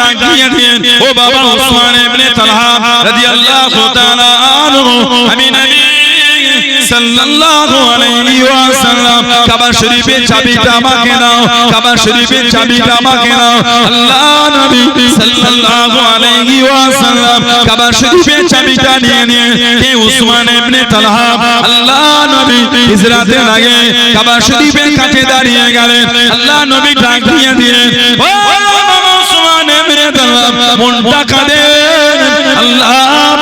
ডাক দিয়ে দিলেন, ও বাবা উসমান ইবনে তালহা রাদিয়াল্লাহু তাআলা আনহু, আমি নবী সাল্লাল্লাহু আলাইহি ওয়াসাল্লাম কাবা শরীফের চাবিটা আমাকে নাও, কাবা শরীফের চাবিটা আমাকে নাও। আল্লাহ নবী সাল্লাল্লাহু আলাইহি ওয়াসাল্লাম কাবা শরীফের চাবিটা নিয়ে কে উসমান ইবনে তালহা আল্লাহ নবী হিজরাতের আগে কাবা শরীফের কাছে দাঁড়িয়ে গেলেন। আল্লাহ নবী ডাক দিয়ে দিলেন, ও উসমান ইবনে তালহা মনটা কাঁদে, আল্লাহ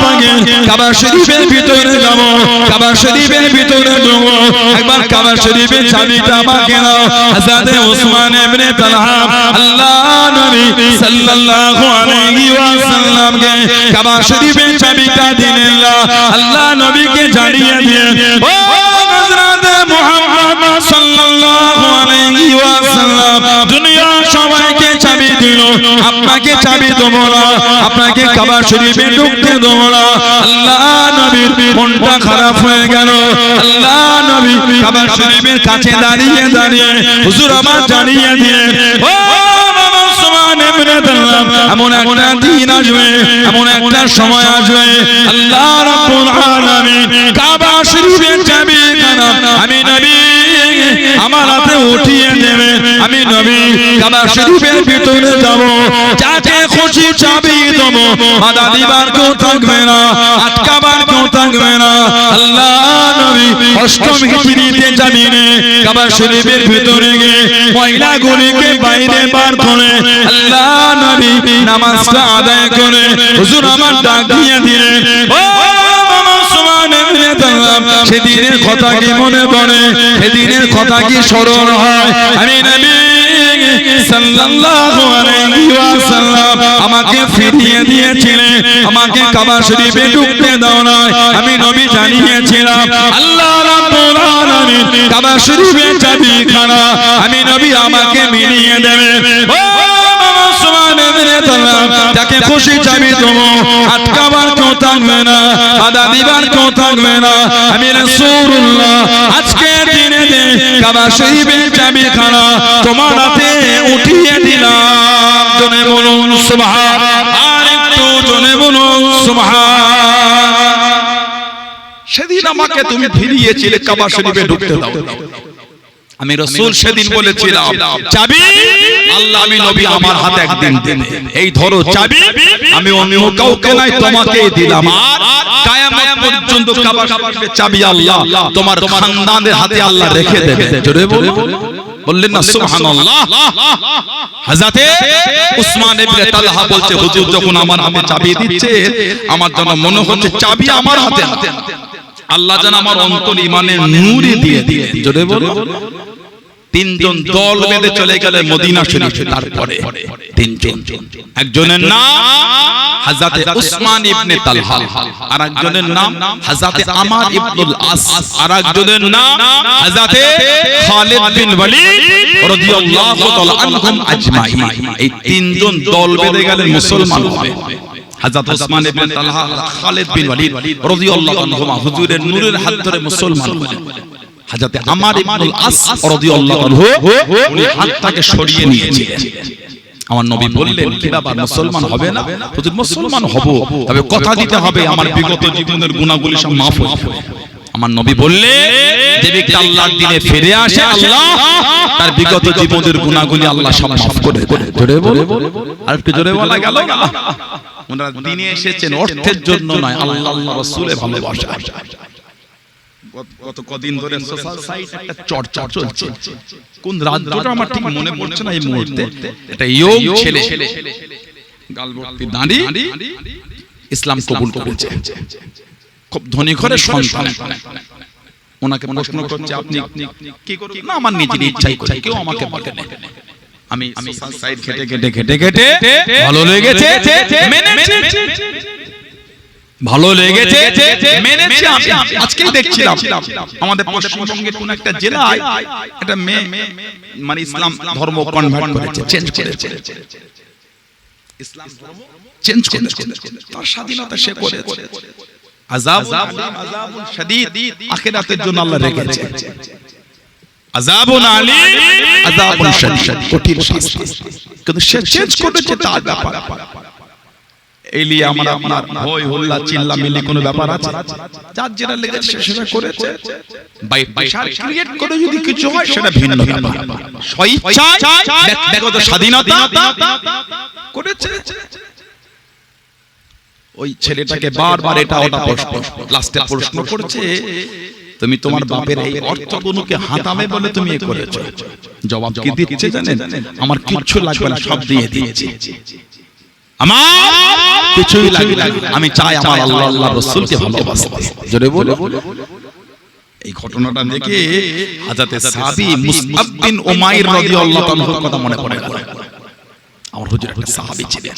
পাকের কাবা শরীফের ভিতরে যাব, কাবা শরীফের ভিতরে যাব, একবার কাবা শরীফের চাবিটা আমাকে নাও। হযরত উসমান ইবনে তালহা আল্লাহ নবী সাল্লাল্লাহু আলাইহি ওয়াসাল্লামকে কাবা শরীফের চাবিটা দিলেন। আল্লাহ নবীকে জানিয়ে দিলেন, ও হযরত মুহাম্মদ সাল্লাল্লাহু আলাইহি ওয়াসাল্লাম দুনিয়ার সবাইকে চাবি দিল, আপনাকে চাবি দেব না, আপনাকে কাবা শরীফে ঢুকতে দেব না। আল্লাহ নবীর মনটা খারাপ হয়ে গেল। আল্লাহ নবী কাবা শরীফের কাছে দাঁড়িয়ে হুজুর আমার জানিয়ে দিয়ে, ও উসমান ইবনে তালহা এমন একটা দিন আসবে, এমন একটা সময় আসবে, আল্লাহ রাব্বুল আলামিন কাবা শরীফের চাবি আমি নবী আমার হাতে উঠিয়ে দেবে। আমি নবী কাবা শরীফের ভিতরে যাব, যাকে খুশি চাবি দেব, বাধা দিবার কেউ থাকবে না, আটকাবার কেউ থাকবে না। আল্লাহ নবী অষ্টম হিজরিতে জামিনে কাবা শরীফের ভিতরে গিয়ে মহিলাগুলিকে বাইরে বার করে আল্লাহ নবী নামাজটা আদায় করে হুজুর আমার ডাক দিয়ে দিলেন, ও সেদিনের কথা কি মনে পড়ে, সেদিনের কথা কি স্মরণ হয়? আমি নবী সাল্লাল্লাহু আলাইহি ওয়াসাল্লাম আমাকে ফিরিয়ে দিয়েছিলেন, আমাকে কাবা শরীফে ঢুকতে দাও না। আমি নবী জানিয়েছিলাম আল্লাহ রাব্বুল আলামিন কাবা শরীফের চাবিখানা আমি নবী আমাকে মিলিয়ে দেবেন। যাকে খুশি চাবি দেব, আটকাবার কেউ থাকবে না, বাধা দিবার কেউ থাকবে না। আমি রাসূলুল্লাহ আজকে দিনে কাবা শরীফের চাবিখানা তোমার হাতে উঠিয়ে দিলাম। জনে বলুন সুবহান, আর একটু জনে বলুন সুবহান। সেদিন আমাকে তুমি ফিরিয়েছিলে কাবা শরীফে ঢুকতে দাও। আমি রাসূল সেদিন বলেছিলাম চাবি আল্লাহ আমি নবী আমার হাতে একদিন দেবে, এই ধরো চাবি, আমি অন্য কাউকে নাই তোমাকেই দিলাম। আর কিয়ামত পর্যন্ত কাবা শরীফের চাবি আল্লাহ তোমার খানদানের হাতে আল্লাহ রেখে দেবে। জোরে বললেন না সুবহানাল্লাহ। হযরত উসমান ইবনে তালহা বলছে, হুজুর যখন আমার হাতে চাবি দিচ্ছে আমার যেন মনে হচ্ছে চাবি আমার হাতে, আল্লাহ যেন আমার অন্তর ঈমানের নূর দিয়ে দিয়ে। জোরে বলো। তিনজন দল বেঁধে চলে গেলে মদিনা শরীফে। তারপরে তিনজন, একজনের নাম হযরত উসমান ইবনে তালহা, আরেকজনের নাম হযরত আমর ইবনুল আস, আরেকজনের নাম হযরত খালিদ বিন ওয়ালিদ রাদিয়াল্লাহু তাআলা আনহুম আজমাইন। এই তিনজন দল বেঁধে গেলে মুসলমান হবে। হযরত উসমান ইবনে তালহা, খালিদ বিন ওয়ালিদ রাদিয়াল্লাহু আনহুমা হুজুরের নূরের হাত ধরে মুসলমান হলেন। হযরত আমর ইবনুল আস রাদিয়াল্লাহু আনহু উনি হাতটাকে সরিয়ে নিয়েছিলেন। আমার নবী বললেন, কি বাবা মুসলমান হবে না? হুজুর মুসলমান হব, তবে কথা দিতে হবে আমার বিগত জীবনের গুনাহগুলি সব maaf হয়ে যাবে। আমার নবী বললেন, যে ব্যক্তি আল্লাহর দ্বীনে ফিরে আসে আল্লাহ তার বিগত জীবনের গুনাহগুলি আল্লাহ সব maaf করে দেন। জোরে বলো, আর একটু জোরে বলা গেল না? ওনারা দ্বীনে এসেছেন অর্থের জন্য নয়, আল্লাহ রাসূলের ভালোবাসা। গত কদিন ধরে সোশ্যাল সাইটে একটা চর্চা চলছে, কোন রাজ্যটা আমার ঠিক মনে পড়ছে না এই মুহূর্তে, এটা ইয়ং ছেলে গালভর্তি দাঁড়ি ইসলাম কবুল করেছে, খুব ধনী ঘরের সন্তান। ওনাকে প্রশ্ন করছে আপনি কি করুন? না আমার নিজের ইচ্ছাই করি, কেউ আমাকে বলে না। আমি সোশ্যাল সাইট ঘেটে ভালো লেগেছে মেনেছি, ভালো লেগেছে মেনেছি। আজকেই দেখছিলাম আমাদের পশ্চিমবঙ্গের কোন একটা জেলায় একটা মেয়ে মানে ইসলাম ধর্ম কনভার্ট করেছে, চেঞ্জ করেছে, ইসলাম ধর্ম চেঞ্জ করেছে, তার স্বাধীনতা সে করেছে। আযাবুল শাদীদ আখিরাতের জন্য আল্লাহ রেখেছে। আযাবুন আলীম, আযাবুন শাদীদ, কঠিন শাস্তি। কিন্তু সে চেঞ্জ করেছে তার ব্যাপার। এলিয়া আমার আপনার হই হল্লা চিল্লামিল্লি কোনো ব্যাপার আছে? যার যেটা লেগেছে সেটা করেছে। বাই প্রেসার ক্রিয়েট করে যদি কিছু হয় সেটা ভিন্ন ব্যাপার। স্বেচ্ছায় ব্যক্তিগত স্বাধীনতা করেছে। ওই ছেলেটাকে বারবার এটা ওটা প্রশ্ন, লাস্টে প্রশ্ন করছে, তুমি তোমার বাপের এই অর্থগুলোকে হাতাবে বলে তুমি এ করেছো। জবাব কি দিচ্ছে জানেন? আমার কিচ্ছু লাগবে না, সব দিয়ে দিয়েছি, আমার কিছুই লাগবে না, আমি চাই আমার আল্লাহ আল্লাহ রাসূলকে ভালোবাসতে। জোরে বলো। এই ঘটনাটা দেখে হযরত সাহাবী মুসআব বিন উমাইর রাদিয়াল্লাহু তাআলার কথা মনে পড়ে গেল। আমার হুজুর একটা সাহাবী ছিলেন,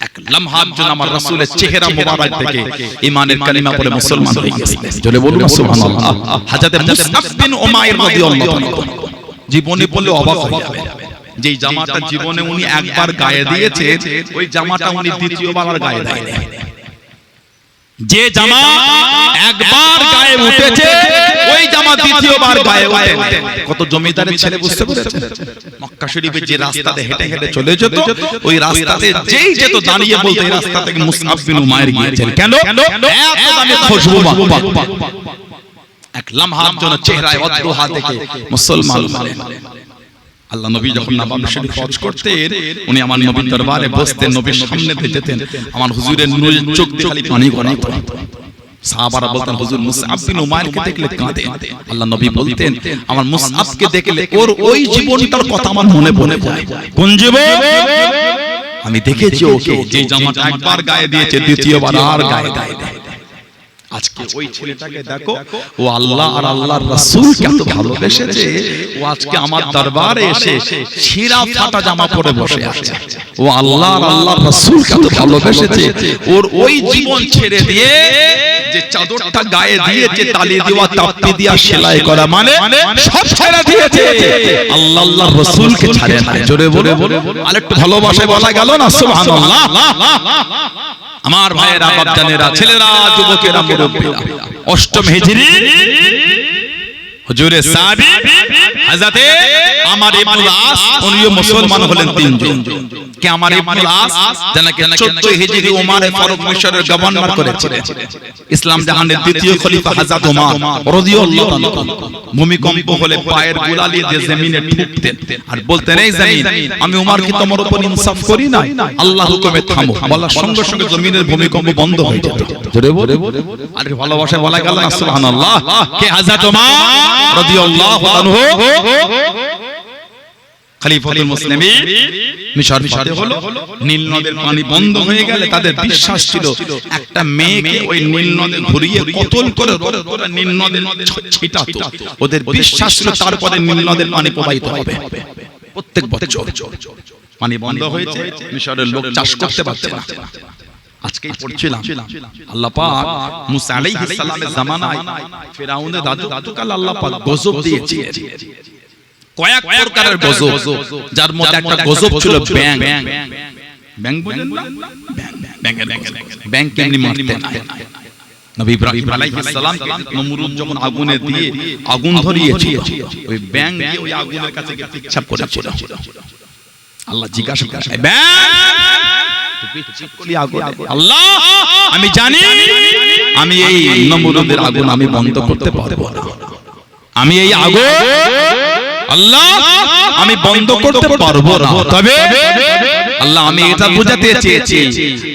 এক লম্হার জন্য আমার রাসূলের চেহারা মোবারক থেকে ঈমানের কালিমা পড়ে মুসলমান হয়ে গেছিলেন। জোরে বলুন সুবহানাল্লাহ। হযরত মুসআব বিন উমাইর রাদিয়াল্লাহু তাআলা জীবনে বললে অবাক হয়ে যাবে, যে জামাটা জীবনে উনি একবার গায়ে দিয়েছে, ওই জামাটা উনি দ্বিতীয়বার আর গায়ে দেয়নি। যে জামা একবার গায়ে উঠেছে, ওই জামা দ্বিতীয়বার গায়ে ওঠে। কত জমিদারের ছেলে বুঝতে পেরেছেন? মক্কা শরীফে যে রাস্তাতে হেঁটে হেঁটে চলে যেত, ওই রাস্তাতে যেই যেত দাঁড়িয়ে বলতো এই রাস্তা থেকে মুসআব বিন উমাইর গিয়েছেন। কেন? এত দামি খুশবু মাখা। এক লম্হার জন্য চেহারায় অদ্দুহা থেকে মুসলমান হলেন। আল্লাহ নবী যখন নবাব শরীফ হজ করতেন, উনি আমার নবীর দরবারে বসতেন, নবীর সামনে যেতেন, আমার হুজুরের নূরের চোখ দিয়ে খালি পানি গড়াইত। সাহাবারা বলতেন, হুজুর মুসআব বিন উমাইরকে দেখলে কাঁদে। আল্লাহ নবী বলতেন, আমার মুসআবকে দেখলে ওর ওই জীবনটার কথা আমার মনে পড়ে যায়। কোন জীবন? আমি দেখেছি ওকে, যে জামাটা একবার গায়ে দিয়েছে দ্বিতীয়বার আর গায়ে দেয়। আজকে ওই ছেলেটাকে দেখো, ও আল্লাহ আর আল্লাহর রাসূলকে এত ভালোবেসেছে, ও আজকে আমার দরবারে এসে ছিঁড়া ফাটা জামা পরে বসে আছে। ও আল্লাহ আর আল্লাহর রাসূলকে এত ভালোবেসেছে, ওর ওই জীবন ছেড়ে দিয়ে যে চাদরটা গায়ে দিয়েছে, তালি দেওয়া, তাপ্পি দেওয়া, সেলাই করা, মানে সব ছেড়ে দিয়েছে, আল্লাহ আল্লাহর রাসূলকে ছাড়ে না। জোরে বলে আরেকটু ভালোবাসায় বলা গেল না সুবহানাল্লাহ। আমার ভাইয়েরা, বাপজানেরা, ছেলেরা, যুবকেরা, মুরব্বীরা, অষ্টম হিজরি হুজুরে সাহাবী হযরতে আমর ইবনুল আস, উনিও মুসলমান হলেন তিনজন। কে আমর ইবনুল আস? যাকে 14 হিজরি ওমর ফারুক মিশরের গভর্নর করেছিলেন। ইসলাম জাহানের দ্বিতীয় খলিফা হযরত ওমর রাদিয়াল্লাহু তাআলা ভূমিকম্প হলে পায়ের গোড়ালি দিয়ে জমিনে ঠুকতেন আর বলতেন, এই জমিন, আমি ওমর কি তোমার উপর ইনসাফ করি না? আল্লাহর হুকুমে থামো। বলার সঙ্গে সঙ্গে জমিনের ভূমিকম্প বন্ধ হয়ে যেত। জোরে বলে আর ভালোবাসায় বলা গেল না সুবহানাল্লাহ। কে? হযরত ওমর রাদিয়াল্লাহু আনহু খলিফাতুল মুসলিমিন। মিশর ফাতে হলো, নীল নদের পানি বন্ধ হয়ে গেলে তাদের বিশ্বাস ছিল একটা মেয়েকে ওই নীল নদে ঘুরিয়ে কতল করে নীল নদে ছিটাতো। ওদের বিশ্বাস ছিল তারপরে নীল নদের পানি প্রবাহিত হবে। প্রত্যেক বছর পানি বন্ধ হয়েছে, মিশরের লোক চাষ করতে পারছে না। আজকেই পড়ছিলাম, আল্লাহ পাক মুসা আলাইহিস সালামের জামানায় ফিরাউনের দাদুকাল আল্লাহ পাক গজব দিয়েছে, কয়েক প্রকারের গজব, যার মধ্যে একটা গজব ছিল ব্যাঙ। ব্যাঙ বুঝেন না? ব্যাঙ কেমনি মারতে না। নবী ইব্রাহিম আলাইহিস সালামকে নমরুদ যখন আগুনে দিয়ে আগুন ধরিয়েছিল, ওই ব্যাঙ দিয়ে ওই আগুনের কাছে গিয়ে পিচ্ছাপ করেছিল। আল্লাহ জিজ্ঞাসা করেন, আল্লাহ আমি জানি আমি এই নমরুদের আগুন আমি বন্ধ করতে পারবো না, আমি এই আগুন আল্লাহ আমি বন্ধ করতে পারবো না, তবে আল্লাহ আমি এটা বোঝাতে চেয়েছি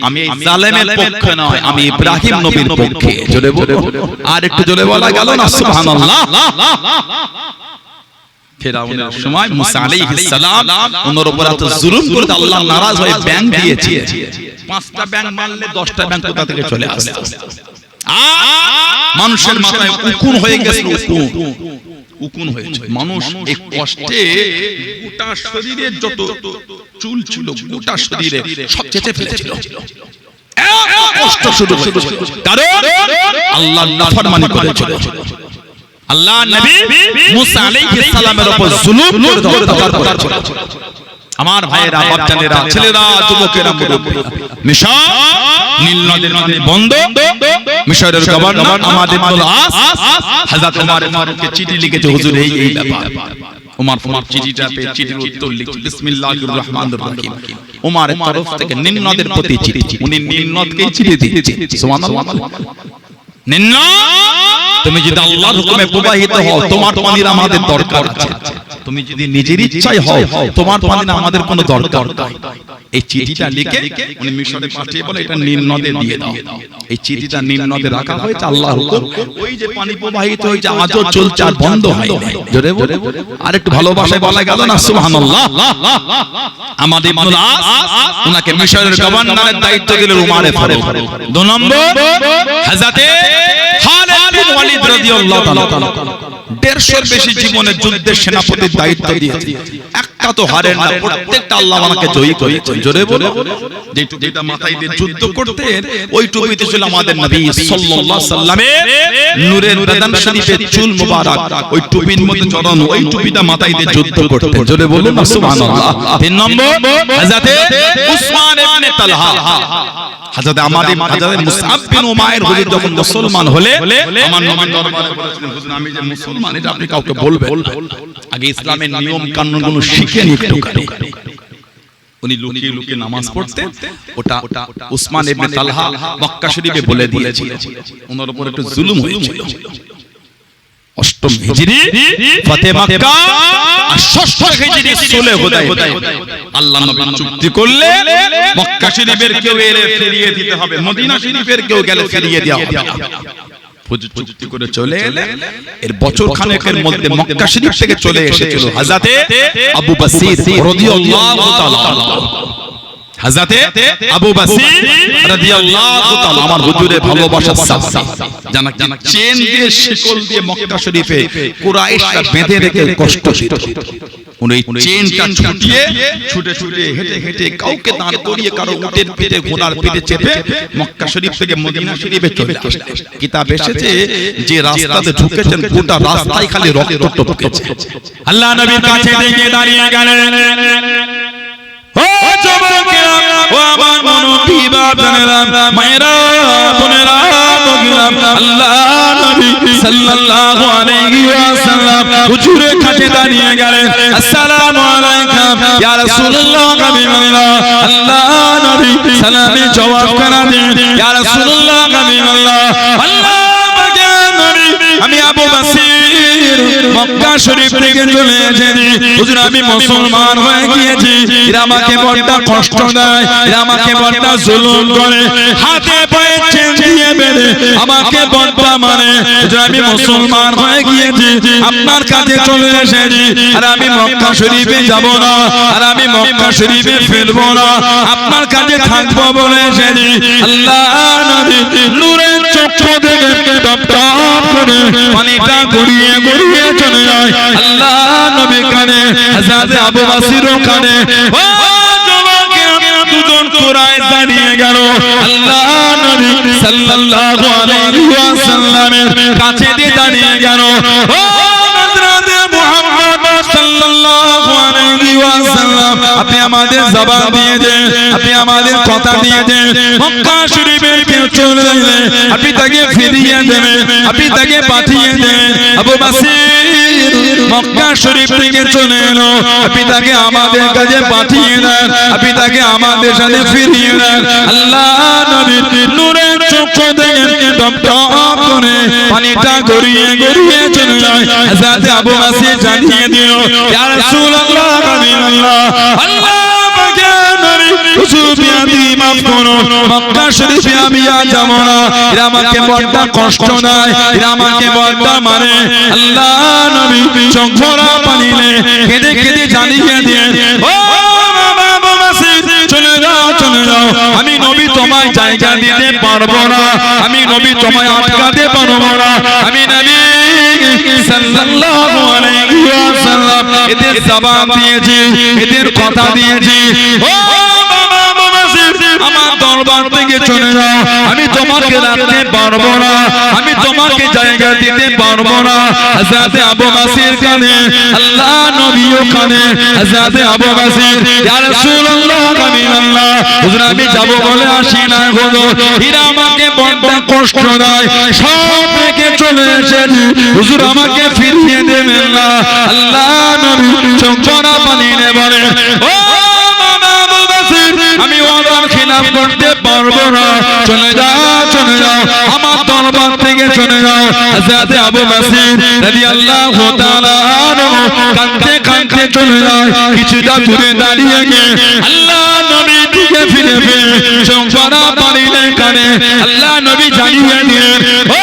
আমি এই জালেমের পক্ষে নয়, আমি ইব্রাহিম নবীর পক্ষে। জোরে বলো, আর একটু জোরে বলা গেল না সুবহানাল্লাহ। ফিরাউনের সময় মুসা আলাইহিস সালাম ওনার উপর এত জুলুম করে আল্লাহ নারাজ হয়ে ব্যাঙ দিয়েছে। 5টা ব্যাঙ মারলে 10টা ব্যাঙ কোথা থেকে চলে আসে। মানুষের মাথায় উকুন হয়ে গেছে, উকুন হয়েছে। মানুষ এই কষ্টে গোটা শরীরে যত চুল ছিল গোটা শরীরে সব চেঁচে ফেলেছিল। কষ্ট শুরু হয়েছিল কারণ আল্লাহ নাফরমানি করেছিল। আল্লাহ নবী মুসা আলাইহিস সালামের উপর জুলুম করে অত্যাচার করেছিল। আমার ভাইয়েরা, বাচ্চাদেরা, ছেলেরা, যুবকেরা, মিশর নীল নদের মধ্যে বন্ধ। মিশরের গভর্নর আমাদের হযরত ওমর ফারুককে চিঠি লিখেছে, হুজুর এই এই ব্যাপার। ওমর ফারুক চিঠিটা পেয়ে চিঠির উত্তর লিখছে বিসমিল্লাহির রহমানির রহিম। ওমরের তরফ থেকে নীল নদের প্রতি চিঠি, উনি নীল নদকে চিঠি দিচ্ছেন। সুবহানাল্লাহ। নীল নদ, তুমি যদি আল্লাহর হুকুমে প্রবাহিত হও, তোমার পানির আমাদের দরকার আছে। তুমি যদি নিজের ইচ্ছায় হও, তোমার পানির আমাদের কোনো দরকার নাই। এই চিঠিটা লিখে উনি মিশরে পাঠিয়ে বলে এটা নীল নদে দিয়ে দাও। এই চিঠিটা নীল নদে রাখা হয়েছে, আল্লাহর হুকুম। ওই যে পানি প্রবাহিত হয়েছে, আজও চলছে, আর বন্ধ হয় না। জোরে বলে আর একটু ভালোবাসায় বলা গেল না সুবহানাল্লাহ। আমাদের ইবনুল আস উনাকে মিশরের গভর্নরের দায়িত্ব দিলেন উমর ফারুক। 2 নম্বর হযরতে খালিদ বিন ওয়ালিদ রাদিয়াল্লাহু তাআলা 150 বেশি জীবনের যুদ্ধের সেনাপতির দায়িত্ব দিয়েছে। একটা তো হারেন না, প্রত্যেকটা আল্লাহ আমাকে জয়ী করেছেন। জোরে বলে যে টুপিটা মাথায় দিয়ে যুদ্ধ করতেন, ওই টুপিতে ছিল আমাদের নবী সাল্লাল্লাহু আলাইহি সাল্লামের নূরের বদন শরীফের চুল মুবারক, ওই টুপির মধ্যে জড়ানো, ওই টুপিটা মাথায় দিয়ে যুদ্ধ করতেন। জোরে বলুন না সুবহানাল্লাহ। 3 নম্বর হযরতে উসমান ইবনে তালহা, হযরত আমাদের হযরত মুসআব বিন উমাইর হুজুর যখন মুসলমান হলে আমার নবী দরবারে বলেছিলেন, হুজুর আমি যে মুসলমান এটা আপনি কাউকে বলবেন, আগে ইসলামের নিয়ম কানুনগুলো শিখে নিন একটুখানি। উনি লুকিয়ে লুকিয়ে নামাজ পড়তেন। ওটা উসমান ইবনে তালহা মক্কা শরীফে বলে দিয়েছিলেন। ওনার উপর একটু জুলুম হয়েছিল। 8ম হিজরি ফতে মক্কা আর 6ষ্ঠ হিজরি সুলহ হুদাইবিয়া, আল্লাহ নবী চুক্তি করলে মক্কা শরীফের কেউ এলে ফিরিয়ে দিতে হবে, মদিনা শরীফের কেউ গেলে ফিরিয়ে দেওয়া হবে। চুক্তি করে চলে এলে এর বছর খানেকের মধ্যে মক্কা শরীফ থেকে চলে এসেছিল হযরতে আবু বসির রাদিয়াল্লাহু তাআলা। হযরতে আবু বসির রাদিয়াল্লাহু তাআলা আমার হুজুরের ভালোবাসার সাথী, জানা চেন দিয়ে শিকল দিয়ে মক্কা শরীফে কুরাইশরা বেঁধে রেখে কষ্ট দিত। উনি চেনটা ছুটিয়ে ছুটে ছুটে হেঁটে হেঁটে কাউকে দাঁড় করিয়ে কারো উটের পিঠে ঘোড়ার পিঠে চেপে মক্কা শরীফ থেকে মদিনা শরীফে চলে আসলেন। কিতাব এসেছে যে রাস্তাতে ঢুকেছেন গোটা রাস্তায় খালি রক্ত টপকেছে। আল্লাহ নবীর কাছে দেখে দাঁড়িয়ে গেলেন, ও যুবকেরা, ও আমার মুনফি বাবারা, মায়েরা, বোনেরা, আল্লাহ নবী সাল্লাল্লাহু আলাইহি ওয়াসাল্লাম হুজুরের কাছে দাঁড়িয়ে গেলেন। আসসালামু আলাইকুম ইয়া রাসূলুল্লাহ, হাবিবাল্লাহ। আল্লাহ নবী সালামে জবাব করে দেন, ইয়া রাসূলুল্লাহ, হাবিবাল্লাহ। আল্লাহ পাকের নবী, আমি আবু বসির মক্কা শরীফ থেকে চলে এসেছি, হুজুর আমি মুসলমান হয়ে গিয়েছি। এরা আমাকে বড় কষ্ট দেয়, এরা আমাকে বড় জুলুম করে, হাতে পায়ে চেন দিয়ে বেঁধে আমাকে বড় মানে। হুজুর আমি মুসলমান হয়ে গিয়েছি, আপনার কাছে চলে এসেছি, আর আমি মক্কা শরীফে যাব না, আর আমি মক্কা শরীফে ফিরবো না, আপনার কাছে থাকবো বলে এসেছি। আল্লাহ নবী নূরের চক্ষু থেকে টপ টপ করে পানিটা গড়িয়ে গড়িয়ে চলে যায় আল্লাহ নবী কানে, হযরত আবু বসির কানে। ও যুবকেরা, দুজন কুরাইশ দাঁড়িয়ে গেল আল্লাহ নবী সাল্লাল্লাহু আলাইহি ওয়াসাল্লামের কাছে দিয়ে দাঁড়িয়ে গেল। ও হযরত মুহাম্মদ সাল্লাল্লাহু আলাইহি ওয়াসাল্লাম, আপনি আমাদের জবান দিয়ে দেন, আপনি আমাদের কথা দিয়ে দেন, মক্কা শরীফের কেউ চলে গেলে আপনি তাকে ফিরিয়ে দেবেন, আপনি তাকে পাঠিয়ে দেন। আবু বসির মক্কা শরীফ থেকে চলে এলো, আপনি তাকে আমাদের কাছে পাঠিয়ে দেন, আপনি তাকে আমাদের সাথে ফিরিয়ে দেন। আল্লাহ নবীর নূরের চক্ষু থেকে টপ টপ করে পানিটা গড়িয়ে গড়িয়ে চলে যায়। হযরত আবু বসির জানিয়ে দিল, ইয়া রাসূলুল্লাহ, হাবিবাল্লাহ। আল্লাহ পাকের নবী, হুজুর আমি মাফ করুন, মক্কা শরীফে আমি আর যাব না, এরা আমাকে বড় কষ্ট দেয়, এরা আমাকে বড় মানে। আল্লাহ নবী চোখ ভরা পানি নিয়ে কেঁদে কেঁদে জানিয়ে দিয়ে, ও বাবা আবু বসির, চলে যাও চলে যাও, আমি নবী তোমায় জায়গা দিতে পারবো না, আমি নবী তোমায় আটকাতে পারবো না, আমি নবী সাল্লাল্লাহু আলাইহি ওয়াসাল্লাম এদের জবান দিয়েছি, এদের কথা দিয়েছি। ও বাবা আবু বসির, আমার দরবার থেকে চলে যাও, আমি তোমাকে রাখতে পারবো না, আমি তোমাকে জায়গা দিতে পারবো না। হযরত আবু বকর কানে, আল্লাহ নবী কানে, হযরত আবু বকর, ইয়া রাসূলুল্লাহ, আল্লাহ হুজুর আমি যাব বলে আসি না হুজুর, এরা আমাকে বড় কষ্ট দেয়, সব থেকে চলে এসেছি হুজুর, আমাকে ফিরিয়ে দেবেন না। আল্লাহ নবী চোখরা পানি নিয়ে বলে, ও আমি ওয়াদার খিলাফ করতে পারবো না, চলে যাও, চলে যাও, আমার দরবার থেকে চলে যাও। হযরত আবু বকর রাদিয়াল্লাহু তাআলা আনহু কাঁদতে কাঁদতে চলে যায়, কিছুটা দূরে দাঁড়িয়ে গিয়ে আল্লাহ নবী দিকে ফিরে ফিরে চোখরা পানি নিয়ে কাঁদে। আল্লাহ নবী জানিয়ে দিলেন, ও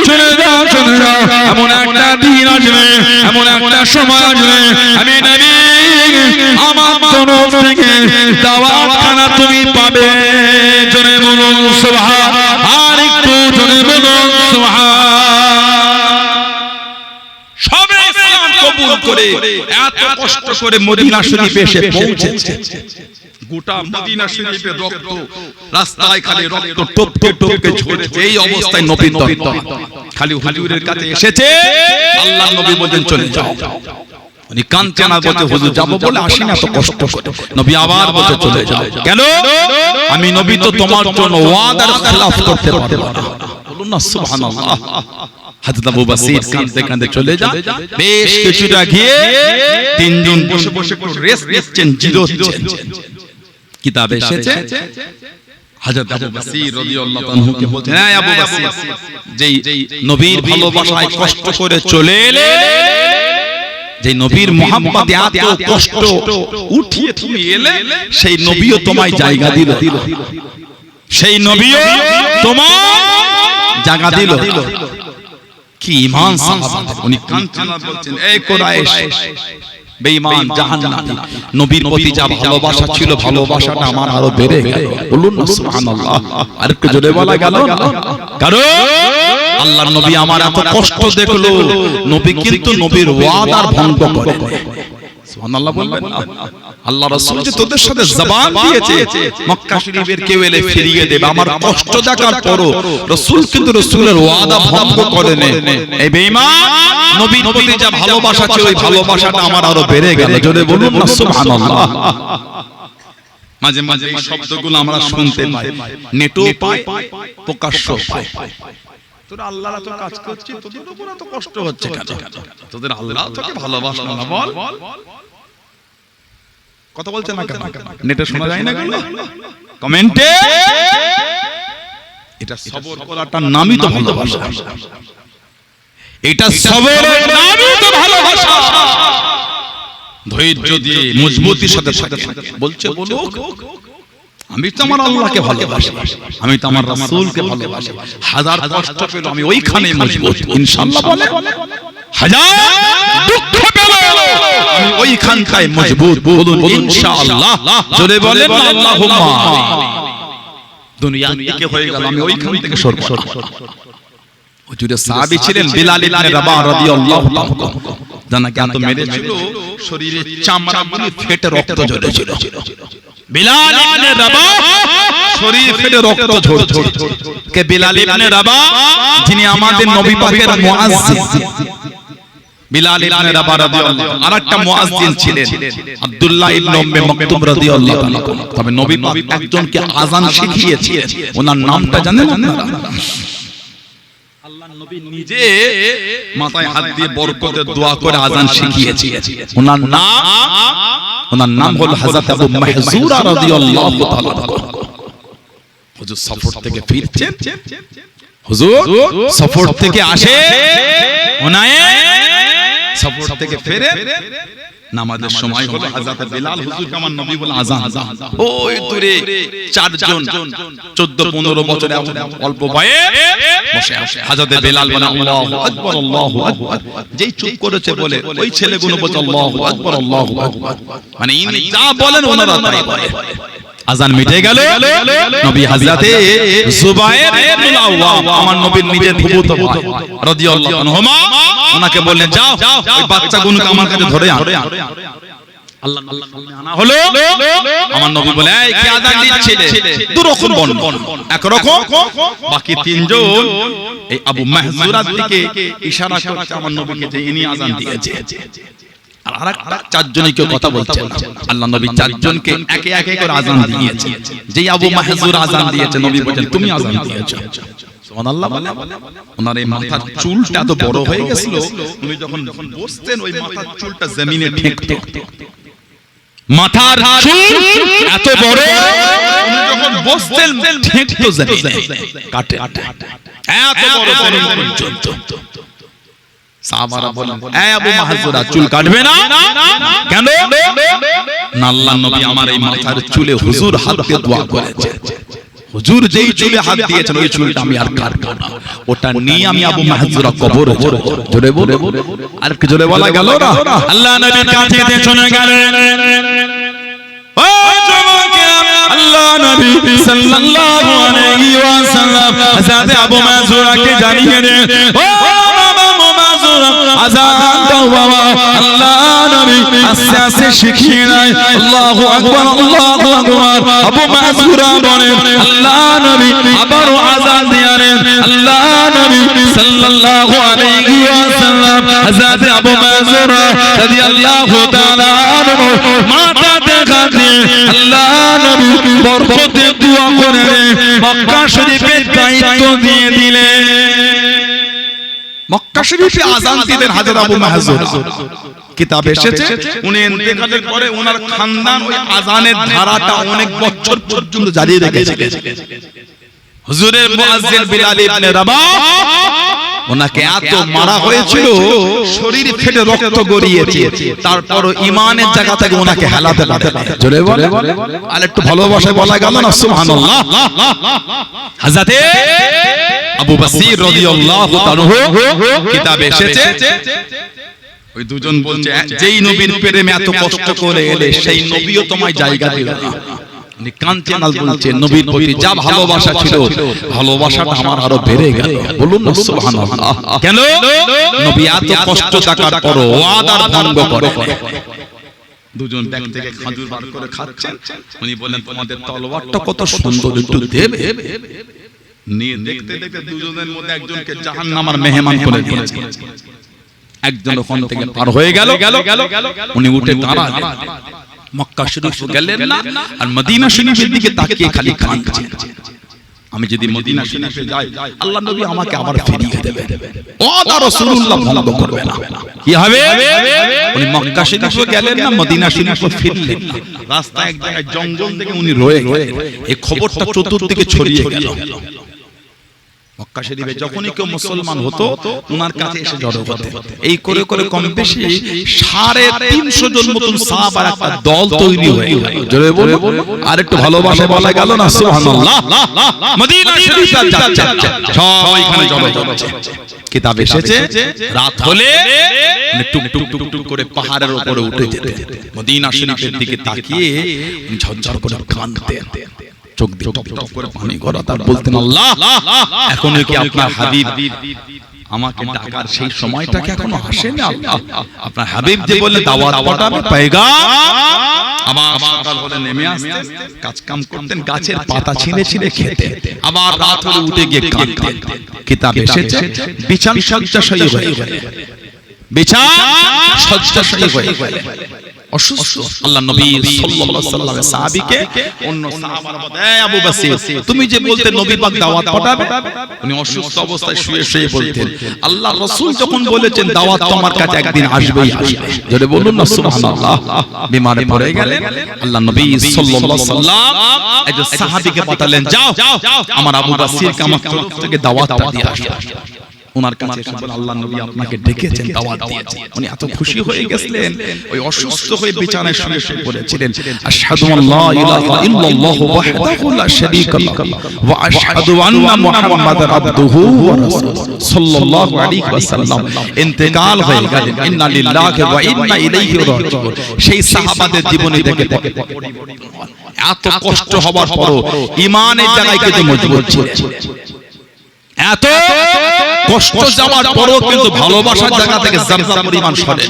চলে যাও, চলে যাও, এমন একটা দিন আসবে, এমন একটা সময় আসবে, আমি নবী আমার তরফ থেকে দাওয়াতখানা তুমি পাবে। জোরে বলুন সুবহান, আর একটু জোরে বলুন সুবহান। সবে ইসলাম কবুল করে এত কষ্ট করে মদিনা শরীফে এসে পৌঁছেছে, গোটা মদিনা শরীফে রক্ত, রাস্তায় খালি রক্ত টপকে টপকে ঝরছে, এই অবস্থায় নবী দরবার খালি হুজুরের কাছে এসেছে, আল্লাহ নবী বলেন চলে যাও। উনি কাঁদতে না বলতে হুজুর যাব বলে আসি না, তো কষ্ট করে নবী আবার বলতে চলে যাও। কেন? আমি নবী তো তোমার জন্য ওয়াদার খেলাফ করতে পারবো না। বলুন না সুবহানাল্লাহ। হযরত আবু বকর কাঁদতে কাঁদতে চলে যান, বেশ কিছুটা গিয়ে 3 দিন বসে বসে রেস্ট নিচ্ছেন, জিরোচ্ছেন। কিতাবে এসেছে হযরত আবু বকর রাদিয়াল্লাহু আনহু কে বলতেন, হ্যাঁ আবু বকর, যেই নবীর ভালোবাসায় কষ্ট করে চলে এলে, যে নবীর মোহাম্মদে এত কষ্ট উঠিয়ে তুমি এলে, সেই নবীও তোমায় জায়গা দিল, সেই নবীও তোমায় জায়গা দিল। কি ঈমান সাহাবা! উনি কাঁদছেন আর বলছেন, এই কুরাইশ বেঈমান জাহান্নামী, নবীর প্রতি যা ভালোবাসা ছিল, ভালোবাসাটা আমার আরো বেড়ে গেল। বলুন না সুবহানাল্লাহ। আর একটু জোরে বলা গেল না? কারণ আল্লাহর নবী আমার এত কষ্ট দেখলো, নবী কিন্তু নবীর ওয়াদার ভঙ্গ করে। সুবহানাল্লাহ বলবেন না? আল্লাহ রাসূল যে তোদের সাথে জবান দিয়েছে মক্কা শরীফের কেউ এলে ফিরিয়ে দেবে, আমার কষ্ট দেখার পরও রাসূল কিন্তু রাসূলের ওয়াদা ভঙ্গ করেনি। এই বেঈমান নবীর প্রতি যা ভালোবাসা ছিল, ওই ভালোবাসাটা আমার আরো বেড়ে গেল। জোরে বলুন না সুবহানাল্লাহ। মাঝে মাঝে এই শব্দগুলো আমরা শুনতে পাই, নেটও পাই, প্রকাশ্য পাই। তোরা আল্লাহর তো কাজ করছিস, তোদের উপর এত কষ্ট হচ্ছে কেন? তোদের আল্লাহ তোকে ভালোবাসে না, বল। কথা বলছেন না কেন? নেটে শোনা যায় না কেন? কমেন্টে। এটা সবর করাটার নামই তো ভালোবাসা, এটা সবরের নামই তো ভালোবাসা। ধৈর্য দিয়ে মজবুতির সাথে সাথে বলছে, বলুক আমি তো আমার আল্লাহকে ভালোবাসি, আমি তো আমার রাসূলকে ভালোবাসি, হাজার কষ্ট পেল আমি ওইখানে মজবুত ইনশাআল্লাহ। বলে হাজার দুঃখ পেল আমি ওইখানটায় মজবুত। বলুন ইনশাআল্লাহ। জোরে বলেন আল্লাহুম্মা। দুনিয়া থেকে হয়ে গেল, আমি ওইখান থেকে সরব। হুজুরের সাহাবী ছিলেন বিলাল ইবনে রাবাহ রাদিয়াল্লাহু তাআলা, জানাকে এত মেরেছিল শরীরের চামড়াগুলো ফেটে রক্ত ঝরেছিল। বিলাল ইবনে রাবাহ শরীর ফেটে রক্ত ঝরছিল। কে বিলাল ইবনে রাবাহ? যিনি আমাদের নবী পাকের মুয়াজ্জিন। বিলাল ইবনে রাবাহ রাদিয়াল্লাহু আনহু। আরেকটা মুয়াজ্জিন ছিলেন আব্দুল্লাহ ইবনে উম্মে মাকতুম রাদিয়াল্লাহু আনহু। তবে নবী পাক একজনকে আযান শিখিয়েছিলেন, ওনার নামটা জানেন আপনারা? আল্লাহর নবী নিজে মাথায় হাত দিয়ে বরকতের দোয়া করে আযান শিখিয়েছেন। ওনার নাম হলো হযরত আবু মাহযুরা রাদিয়াল্লাহু তাআলা। হুজুর সফর থেকে ফিরছেন, হুজুর সফর থেকে আসে, ওনায়ে সফর থেকে ফেরে, নামাজের সময় হলো, হযরত বিলাল হুজুরকে আমার নবী বলে আযান। ওই দূরে চারজন 14-15 বছর অল্প বয়স বসে আছে। হযরত বিলাল বলে আল্লাহু আকবার, আল্লাহু আকবার। যেই চুপ করেছে বলে ওই ছেলেগুলো বলে আল্লাহু আকবার, আল্লাহু আকবার। মানে ইনি যা বলেন ওনারা তাই বলে। আযান মিটে গেল। নবী হযরতে জুবায়ের ইবনে আওয়াম, আমার নবীর নিজের ফুফুতো ভাই রাদিয়াল্লাহু আনহুমা, ওনাকে বললেন যাও ওই বাচ্চাগুলোকে আমার কাছে ধরে আন। আল্লাহ আনা হলো আমার নবী বলে এই কে আযান দিচ্ছিলে দুরকম বর্ণনা একরকম বাকি তিনজন এই আবু মাহজুরার দিকে ইশারা করছে আমার নবীকে যে ইনি আযান দিয়েছে আর আরেকটা চারজনকে কথা বলছেন আল্লাহ নবী চারজনকে একে একে করে আযান দিয়েছে যেই আবু মাহজুর আযান দিয়েছে নবী বলেন তুমি আযান দিয়েছো সুবহানাল্লাহ বলে ওনার এই মাথার চুলটা এত বড় হয়ে গিয়েছিল উনি যখন বসতেন ওই মাথার চুলটা জমিনে ঠেকতো মাথার চুল এত বড় উনি যখন বসতেন ঠেকতো জমিনে কাটে এত বড় পর্যন্ত সাহাবারা বলেন এই আবু মাহজুরা চুল কাটবে না কেন না আল্লাহর নবী আমার এই মাথার চুলে হুজুর হাত দিয়ে দোয়া করেছে হুজুর যেই চুলে হাত দিয়েছেন ওই চুলটা আমি আর কাটবো না ওটা নিয়ে আমি আবু মাহজুরা কবরে জোরে বলে আর কি জোরে বলা গেল না আল্লাহ নবীর কাছে দিয়ে চলে গেলেন ও যুবকেরা আল্লাহ নবী সাল্লাল্লাহু আলাইহি ওয়াসাল্লাম হযরত আবু মাহজুরাকে জানিয়ে দেন ও আযান দাও বাবা আল্লাহ নবী আস্তে আস্তে শিখিয়ে দেয় আল্লাহু আকবার আবু মাহজুরা বলেন আল্লাহ নবী আবার আযান দিলেন আল্লাহ নবী সাল্লাল্লাহু আলাইহি ওয়াসাল্লাম হযরত আবু মাহজুরা রাদিয়াল্লাহু তাআলা আনহু মাথাতে হাত দিয়ে আল্লাহ নবী বরকতে দোয়া করে মক্কা শরীফের দায়িত্ব দিয়ে দিলেন মক্কা শরীফে আযান দিতেন হযরত আবু মাহজুরা কিতাবে এসেছে উনি ইন্তেকালের পরে ওনার খানদান ওই আযানের ধারাটা অনেক বছর পর্যন্ত জারি রেখেছিলেন হুজুরের মুয়াজ্জিন বিলাল ইবনে রাবাহ ওনাকে এত মারা হয়েছিল শরীর ফেটে রক্ত গড়িয়েছে তারপরও ঈমানের জায়গা থেকে ওনাকে হেলাতে পারে জোরে বলে আর একটু ভালোবাসায় বলা গেল না সুবহানাল্লাহ হযরত আবু বসির রাদিয়াল্লাহু তাআলা কিতাবে এসেছে ওই দুজন বলছে যেই নবীর প্রেমে এত কষ্ট করে এলে সেই নবীও তোমায় জায়গা দিল না উনি কাঁদছেন আর বলছেন নবীর প্রতি যা ভালোবাসা ছিল ভালোবাসাটা আমার আরো বেড়ে গেল বলুন না সুবহানাল্লাহ কেন নবী এত কষ্ট থাকার পরও ওয়াদার ভঙ্গ করে দুজন ব্যাগ থেকে খেজুর বার করে খাচ্ছেন উনি বলেন তোমাদের তলোয়ারটা কত সুন্দর একটু দেবে নিয়ে দেখতে দেখতে দুজনের মধ্যে একজনকে জাহান্নামের মেহমান করে দিয়েছে একজন ওখান থেকে পার হয়ে গেল উনি উঠে দাঁড়ালেন মক্কা শরীফ গেলেন না আর মদিনা শরীফের দিকে তাকিয়ে খালি কাঁদছেন আমি যদি মদিনা শরীফে যাই আল্লাহ নবী আমাকে আবার ফিরিয়ে দেবে ওয়াদা রাসূলুল্লাহ ভঙ্গ করবে না কি হবে উনি মক্কা শরীফে গেলেন না মদিনা শরীফে ফিরলেন না রাস্তায় এক জায়গায় জঙ্গল থেকে উনি রয়ে গেলেন এই খবরটা চতুর্দিকে ছড়িয়ে গেল মক্কা শরীফে যখনই কেউ মুসলমান হতো ওনার কাছে এসে জড়ো হতো এই করে করে কম বেশি 350 জন মতন সাহাবার একটা দল তৈরি হয়ে গেল জোরে বলে আর একটু ভালোবাসা বলা গেল না সুবহানাল্লাহ মদিনা শরীফে যাচ্ছে সবাই এখানে জড়ো হচ্ছে কিতাবে এসেছে রাত হলে টুক টুক টুক টুক করে পাহাড়ের উপরে উঠে যেতে মদিনা শরীফের দিকে তাকিয়ে ঝরঝর করে কাঁদতেন চোখ দিয়ে টপ টপ করে পানি গড়াত আর বলতেন আল্লাহ এখনো কি আপনার হাবিব আমাকে ডাকার সেই সময়টা কি এখনো আসেনি আল্লাহ আপনার হাবিব যে বলে দাওয়াত পাঠাবে পয়গাম আবার সকাল হলে নেমে আসতেন কাজ কাম করতেন গাছের পাতা ছিঁড়ে ছিঁড়ে খেতেন আবার রাত হলে উঠে গিয়ে কাঁদতেন কিতাবে এসেছে বিছানা শয্যাশায়ী হয়ে গেলেন বিছানা শয্যাশায়ী হয়ে গেলেন অসুস্থ আল্লাহ নবী সাল্লাল্লাহু আলাইহি ওয়াসাল্লামের সাহাবীকে অন্য সাহাবারা বলে এই আবু বসির তুমি যে বলতে নবী পাক দাওয়াত পাঠাবে উনি অসুস্থ অবস্থায় শুয়ে শুয়ে বলতেন আল্লাহ রাসূল যখন বলেছেন দাওয়াত তোমার কাছে একদিন আসবেই আসবে জোরে বলুন না সুবহানাল্লাহ বিমারে পড়ে গেলেন আল্লাহ নবী সাল্লাল্লাহু আলাইহি ওয়াসাল্লাম একজন সাহাবীকে পাঠালেন যাও আমার আবু বসিরকে আমার তরফ থেকে দাওয়াতটা দিয়ে আসো ওনার কাছে এসে আল্লাহ নবী আপনাকে ডেকেছেন দাওয়াত দিয়েছেন উনি এত খুশি হয়ে গেলেন ওই অসুস্থ হয়ে বিছানায় শুয়ে শুয়ে পড়েছিলেন আশহাদু আল্লা ইলাহা ইল্লাল্লাহু ওয়াহদাহু লা শারীকা লাহু ওয়া আশহাদু আন্না মুহাম্মাদান আবদুহু ওয়া রাসূলুহু সাল্লাল্লাহু আলাইহি ওয়াসাল্লাম ইন্তেকাল হয়ে গেলেন ইন্না লিল্লাহি ওয়া ইন্না ইলাইহি রাজিউন সেই সাহাবাদের জীবনে দেখে এত কষ্ট হবার পরও ঈমানের জায়গায় কিন্তু মজবুত ছিলেন এত কষ্ট যাওয়ার পরও কিন্তু ভালোবাসার জায়গা থেকে জামজাম পরিমাণ সরে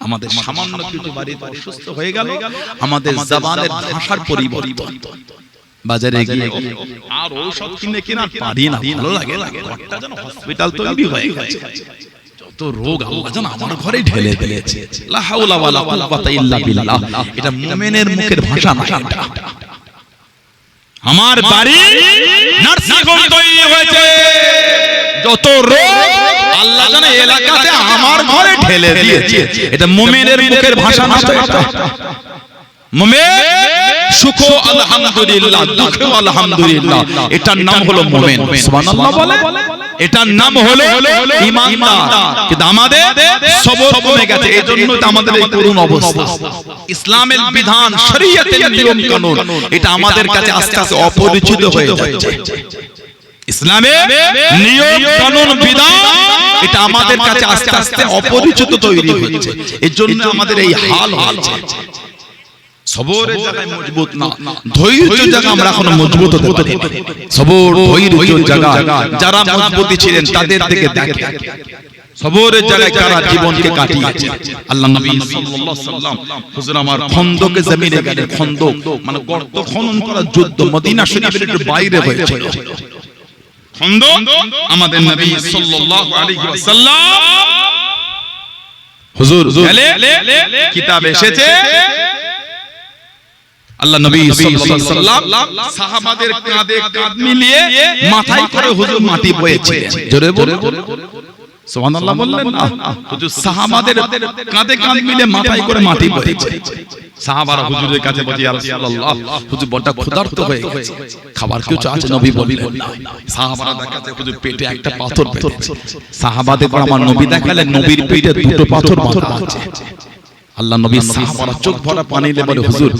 আমাদের সামান্য কিছু বাড়িতে অসুস্থ হয়ে গেল, আমাদের জবানের ভাষার পরিবর্তন, বাজারে গিয়ে আর ঔষধ কিনে কিনা পারি না, ভালো লাগে না, ঘরটা যেন হসপিটাল তৈরি হয়ে গেছে। যত রোগ আল্লাহ যেন আমার ঘরে ঢেলে দিয়েছে। লা হাওলা ওয়ালা কুওয়াতা ইল্লা বিল্লাহ। এটা মুমিনের মুখের ভাষা না। আমার বাড়ি নার্সিং হোম তৈরি হয়েছে, যত রোগ আল্লাহ যেন এলাকাতে আমার ঘরে ঢেলে দিয়েছে। এটা মুমিনের মুখের ভাষা না। মুমিন সুখ আলহামদুলিল্লাহ, দুঃখ আলহামদুলিল্লাহ, এটার নাম হলো মুমিন। সুবহানাল্লাহ বলে, এটার নাম হলো ঈমানদার। কিন্তু আমাদের সবর কমে গেছে, এজন্য তো আমাদের এই করুণ অবস্থা। ইসলামের বিধান, শরীয়তের নিয়ম কানুন, এটা আমাদের কাছে আস্তে আস্তে অপরিচিত হয়ে যাচ্ছে। ইসলামের নিয়ম কানুন বিধান, এটা আমাদের কাছে আস্তে আস্তে অপরিচিত তৈরি হচ্ছে। এজন্য আমাদের এই হাল হচ্ছে। সবরের জায়গায় মজবুত না, ধৈর্যের জায়গায় আমরা এখন মজবুত হতে পারি। সবর ধৈর্যের জায়গা যারা মজবুতি ছিলেন তাদের দিকে দেখে, সবরের জায়গায় কারা জীবনকে কাটিয়েছে। আল্লাহ নবী সাল্লাল্লাহু আলাইহি ওয়াসাল্লাম হুজুর আমার খন্দকে জমিনে গেলেন। খন্দক মানে গর্ত খনন করা যুদ্ধ, মদিনা শরীফের একটু বাইরে হয়েছিল খন্দক। আমাদের নবী সাল্লাল্লাহু আলাইহি ওয়াসাল্লাম হুজুর কিতাবে এসেছে, আল্লাহ নবী সাল্লাল্লাহু আলাইহি ওয়াসাল্লাম সাহাবাদের কাঁধে কাঁধ মিলিয়ে মাথায় করে হুজুর মাটি বয়েছিলেন। জোরে বলুন সুবহানাল্লাহ বললেন না? হুজুর সাহাবাদের কাঁধে কাঁধ মিলিয়ে মাথায় করে মাটি বয়েছে। সাহাবারা হুজুরের কাছে বলে, ইয়া রাসূলুল্লাহ, হুজুর বড় ক্ষুধার্ত হয়ে গেছে, খাবার কিছু আছে? নবী বললেন না। সাহাবারা দেখাতে হুজুর পেটে একটা পাথর পেয়েছে। সাহাবাদের আমার নবী দেখালেন নবীর পেটে দুটো পাথর বাঁধা আছে। আল্লাহ নবী সাহাবারা চোখ ভরা পানি দিয়ে বলে, হুজুর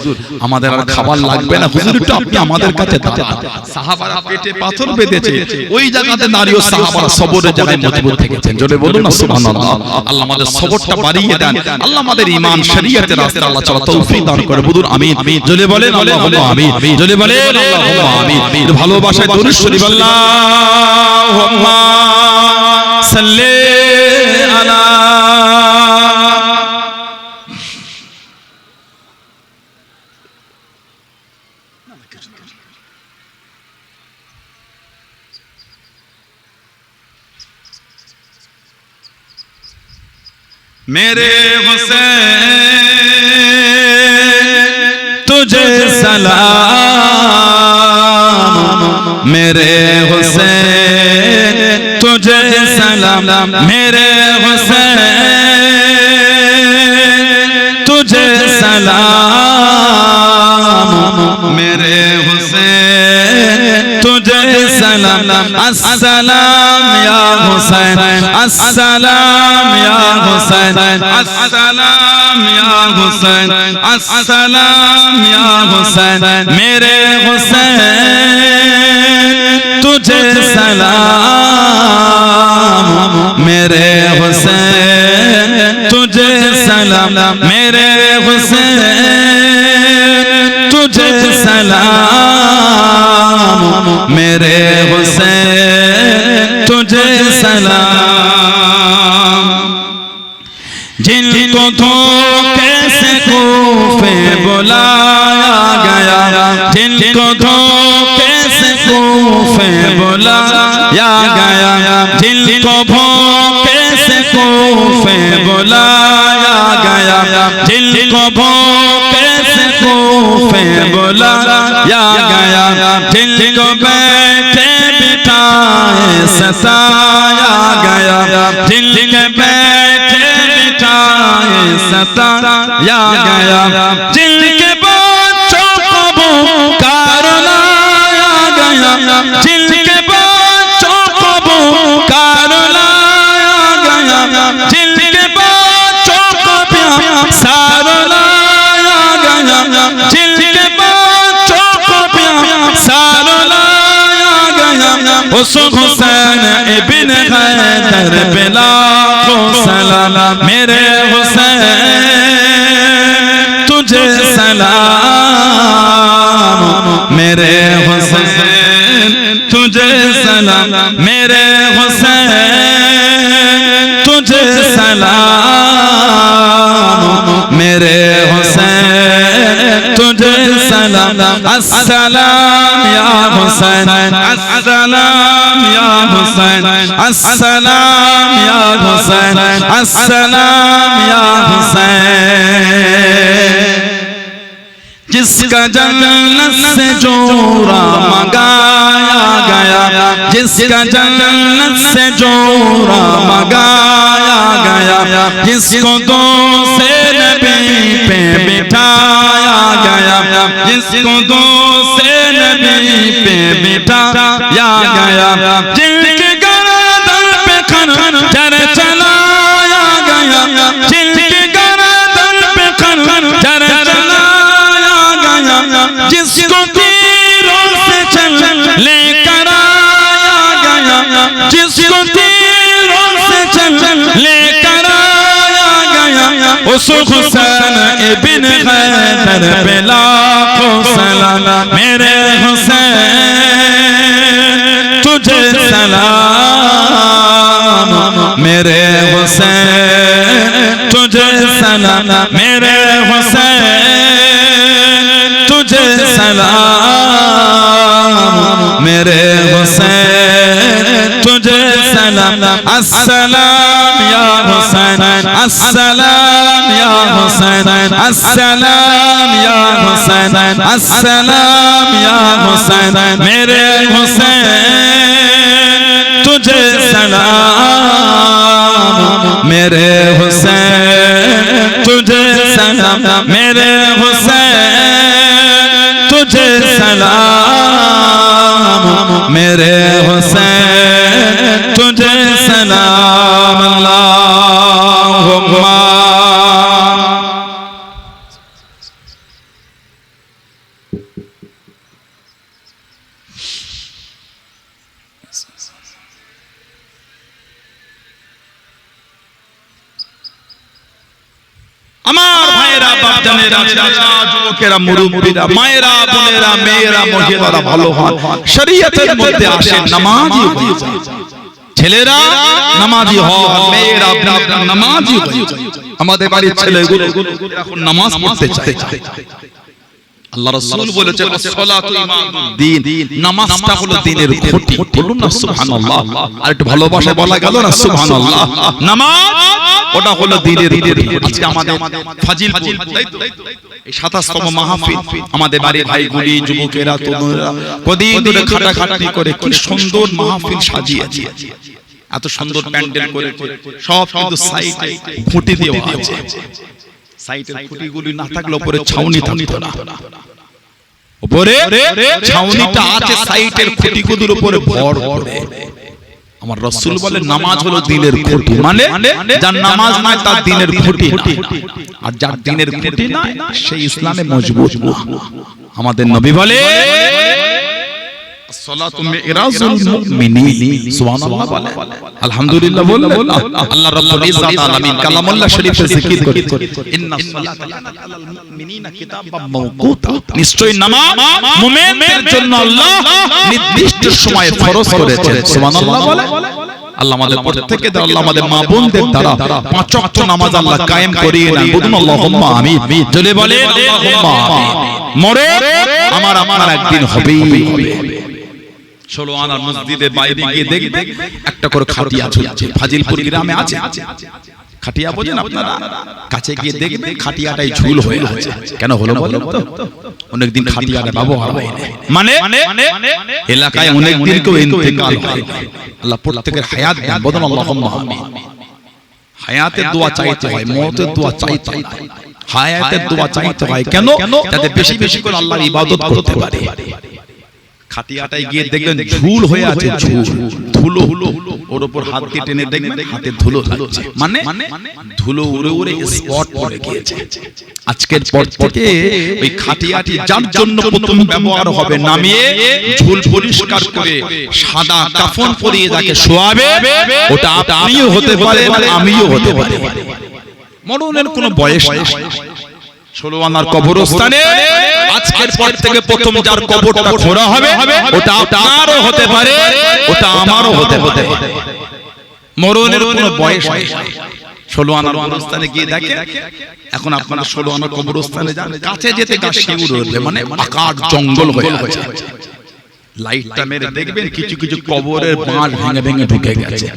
আমাদের আর খাবার লাগবে না, হুজুর একটু আপনি আমাদের কাছে দাঁড়ান। সাহাবারা পেটে পাথর বেঁধেছে, ওই জায়গাতে নারী ও সাহাবারা সবরের জায়গায় মজবুত থেকেছেন। জোরে বলুন না সুবহানাল্লাহ। আল্লাহ আমাদের সবরটা বাড়িয়ে দেন, আল্লাহ আমাদের ঈমান শরীয়তের রাস্তায় আল্লাহ চলা তৌফিক দান করে। বলুন আমিন। জোরে বলেন আল্লাহুম্মা আমিন। জোরে বলেন আল্লাহুম্মা আমিন। ভালোবাসায় দরুদ শরীফ আল্লাহুম্মা সাল্লি আলা मेरे हुसैन तुझे सलाम, मेरे हुसैन तुझे सलाम, मेरे हुसैन तुझे सलाम, मेरे हुसैन तुझे सलाम। अस्सलाम या हुसैन, अस्सलाम या हुसैन, अस्सलाम या हुसैन, अस्सलाम या हुसैन, मेरे हुसैन तुझे सलाम, मेरे हुसैन तुझे सलाम, मेरे हुसैन तुझे सलाम, मेरे हुसैन तुझे सलाम। जिनको धोखे से कूफे बुलाया गया, जिनको धोखे से कूफे बुलाया गया, जिनको भूखे से कूफे बुलाया गया, जिनको भूखे से कूफे बुलाया गया, जिनको बैठे बिठाए सताया गया, जिनके बैठे बिठाए सताया गया, जिनके बच्चों को पुकार लाया गया, जिनके बच्चों को पुकार लाया गया, जिनके बच्चों को प्यार लाया गया, जिनके बच्चों को प्यार लाया गया, उस हुसैन इब्न हैदर पे लाखों सलाम, मेरे हुसैन तुझे सलाम, मेरे हुसैन तुझे सलाम, मेरे हुसैन तुझे सलाम, সালাম আসসালাম ইয়া হুসাইন আসসালাম ইয়া হুসাইন আসসালাম ইয়া হুসাইন আসসালাম ইয়া হুসাইন जिसका जन्नत से जोड़ा मंगाया गया जिसका जन्नत से जोड़ा मंगाया गया जिसको दो से नबी पे बिठाया गया जिसको दो से नबी पे बिठाया गया जिनके गर्दन पे खंजर चलाया गया जिनके गर्दन पे खंजर जिसको तीरों से चल लेकर आया गया जिसको तीरों से चल लेकर आया गया उस हुसैन इब्न हैदर पे लाखों सलाम मेरे हुसैन तुझे सलाम मेरे हुसैन तुझे सलाम मेरे हुसैन तुझे सलाम मेरे हुसैन तुझे सलाम अस्सलाम या हुसैन अस्सलाम या हुसैन अस्सलाम या हुसैन अस्सलाम या हुसैन मेरे हुसैन तुझे सलाम मेरे हुसैन तुझे सलाम मेरे हुसैन तुझे सलाम मेरे हुसैन तुझे सलाम अल्लाहुम्मा আমার ভাইয়েরা বাপজানেরা চাচা যুবকেরা মুরব্বিরা মায়েরা বোনেরা মেয়েরা মহিলারা ভালো হন শরীয়তের মধ্যে আসে নামাজি হয়ে যায় ছেলেরা নামাজি হন মেয়েরা বোনেরা নামাজি হয়ে যায় আমাদের বাড়ির ছেলেগুলো এখন নামাজ পড়তে চায় আল্লাহ রাসূল বলেছেন সালাতু ইমাদুদ্দিন নামাজটা হলো দ্বীনের খুঁটি বলুন না সুবহানাল্লাহ আর একটু ভালোবাসায় বলা গেল না সুবহানাল্লাহ নামাজ ওটা হলো দ্বীনের খুঁটি আজকে আমাদের ফাজিলপুর তাই তো এই 27তম মাহফিল আমাদের বাড়ির ভাইগুলি যুবকেরা তরুণেরা কদিন ধরে খাটাখাটনি করে কি সুন্দর মাহফিল সাজিয়েছে এত সুন্দর প্যান্ডেল করে সব কিন্তু সাইডে খুঁটি দেওয়া আছে সাইটের খুঁটিগুলি না থাকলে উপরে ছাউনি থাকতো না উপরে ছাউনিটা আছে সাইটের খুঁটিগুলোর উপরে ভর করে আমার রাসূল বলেন নামাজ হলো দ্বীনের খুঁটি মানে যার নামাজ নাই তার দ্বীনের খুঁটি না আর যার দ্বীনের খুঁটি না সেই ইসলামে মজবুত না আমাদের নবী বলে সালাতু মিরাজুল মুমিনিন সুবহানাল্লাহ বলে আলহামদুলিল্লাহ বলে আল্লাহ রাব্বুল ইজ্জাত আলামিন কালামুল্লাহ শরীফে জিকির করে ইন্নাস সালাতা কানাত আলাল মুমিনিনা কিতাবাম মাওকুতা নিশ্চয়ই নামাজ মুমিনদের জন্য আল্লাহ নির্দিষ্ট সময়ে ফরজ করেছেন সুবহানাল্লাহ বলে আল্লাহ আমাদের প্রত্যেককে দ্বারা আল্লাহ আমাদের মা বোনদের দ্বারা পাঁচ ওয়াক্ত নামাজ আল্লাহ কায়েম করিয়ে দেন বলুন আল্লাহুম্মা আমিন জলে বলে আল্লাহুম্মা আমিন মরে আমার আপনার একদিন হবেই হবে 16 আনার মসজিদের বাইরে গিয়ে দেখবে একটা করে খাটিয়া ঝুলছে ফাজিলপুর গ্রামে আছে খাটিয়া বোঝেন আপনারা কাছে গিয়ে দেখবে খাটিয়াটাই ঝুল হয়ে আছে কেন হলো বলেন তো অনেক দিন খাটিয়াটা ব্যবহার হয় না মানে এলাকায় অনেক দিন কেউ ইন্তেকাল হয় আল্লাহ প্রত্যেকের হায়াত দেন বলুন আল্লাহুম্মা আমিন হায়াতের দোয়া চাইতে হয় মওতের দোয়া চাইতে হয় হায়াতের দোয়া চাইতে হয় কেন যাতে বেশি বেশি করে আল্লাহর ইবাদত করতে পারে খাটিয়াটায় গিয়ে দেখলেন ঝুল হয়ে আছে ঝুল ধুলো ওর উপর হাত দিয়ে টেনে দেখবেন হাতে ধুলো লাগছে মানে ধুলো উড়ে উড়ে স্পট পড়ে গিয়েছে আজকের পর থেকে ওই খাটিয়াটি যার জন্য প্রথম ব্যবহার হবে নামিয়ে ঝুল পরিষ্কার করে সাদা কাফন পরিয়ে যাকে শোয়াবে ওটা আপনিও হতে পারে আমিও হতে পারি মরণের কোনো বয়স নেই 16 আনার কবরস্থানে আজকের পর থেকে প্রথম যার কবরটা খোঁড়া হবে ওটা আপনারও হতে পারে ওটা আমারও হতে পারে মরণের কোনো বয়স নেই 16 আনার কবরস্থানে গিয়ে দেখে, এখন আপনারা 16 আনার কবরস্থানে যান, কাছে যেতে গা শিউর উঠবে, মানে আকাশ জঙ্গল হয়ে আছে। লাইটটা মেরে দেখবেন কিছু কিছু কবরের বাঁশ ভেঙে ভেঙে ঢুকে গেছে।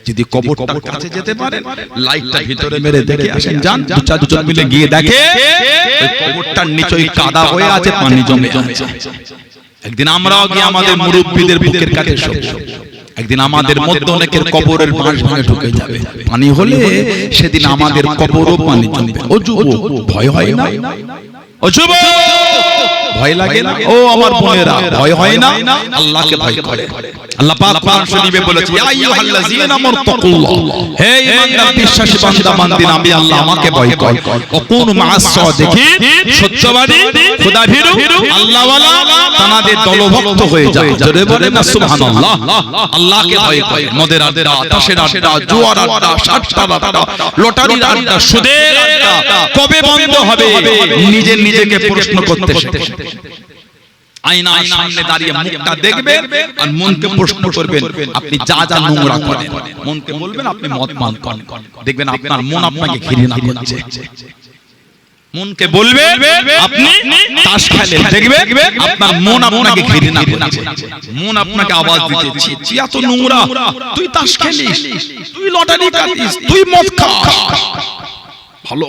যদি কবরটার কাছে যেতে পারেন, লাইটটা ভিতরে মেরে দেখে আসেন, যান দুজন মিলে গিয়ে দেখে ওই কবরটার নিচে ওই কাদা হয়ে আছে, পানি জমে আছে। একদিন আমরাও গিয়ে আমাদের মুরব্বিদের বুকের কাছে শোবো। একদিন আমাদের মধ্যে অনেকের কবরের বাঁশ ভেঙে ঢুকে যাবে, পানি হলে সেদিন আমাদের কবরও পানি জমবে। ও যুবক, ভয় হয় না? ও যুবক, ভয় লাগে না? ও আমার বোনেরা, ভয় হয় না? আল্লাহকে ভয় করে। আল্লাহ পাক কোরআন শরীফে বলেছে, ইয়া আইয়ুহাল্লাযীনা আমানু তাকুল্লাহ, হে ঈমানদার বিশ্বাসী বান্দা বান্দিরা, আমি আল্লাহ আমাকে ভয় কর। ওকুনু মা'আস সাদিকিন, সত্যবাদী খোদাভীরু আল্লাহওয়ালা তানাদের দলভুক্ত হয়ে যায়। জোরে বলেন না সুবহানাল্লাহ। আল্লাহকে ভয় করে। মদের আড্ডা, তাসের আড্ডা, জুয়ার আড্ডা, সাতটার আড্ডা, লটারির আড্ডা, সুদের আড্ডা কবে বন্ধ হবে? নিজেকে প্রশ্ন করতে শিখে। আয়নার সামনে দাঁড়িয়ে মুখটা দেখবেন আর মনকে প্রশ্ন করবেন, আপনি যা যা নোংরা করেন, মনকে বলবেন আপনি মদ পান করেন, দেখবেন আপনার মন আপনাকে ঘৃণা করছে। মনকে বলবে আপনি তাস খেলেন, দেখবেন আপনার মন আপনাকে ঘৃণা করছে। মন আপনাকে আওয়াজ দিচ্ছে, ছি এত নোংরা, তুই তাস খেলিস, তুই লটারি কাটিস, তুই মদ খাস, ভালো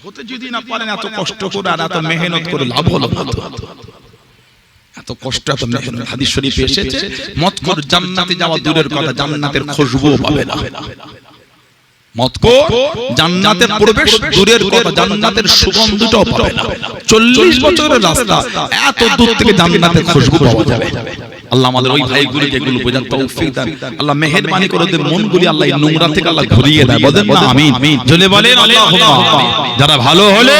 হতে যদি না পারেন, এত কষ্ট করে আর এত মেহনত করে লাভ হলো? এত কষ্ট, এত মেহনত। হাদিস শরীফে এসেছে, মদখোর জান্নাতে যাওয়া দূরের কথা, জান্নাতের খুশবুও পাবে না। মদখোর জান্নাতে প্রবেশ দূরের কথা, জান্নাতের সুগন্ধটাও পাবে না। 40 বছরের রাস্তা, এত দূর থেকে জান্নাতের খুশবু পাওয়া যাবে। আল্লাহ আমাদের ওই ভাইগুলিকে এগুলো বোঝার তৌফিক দেন। আল্লাহ মেহেরবানি করে ওদের মনগুলি আল্লাহ এই নোংরা থেকে আল্লাহ ঘুরিয়ে দেয়। বলেন না আমিন। জোরে বলেন আল্লাহুম্মা আমিন। যারা ভালো হলে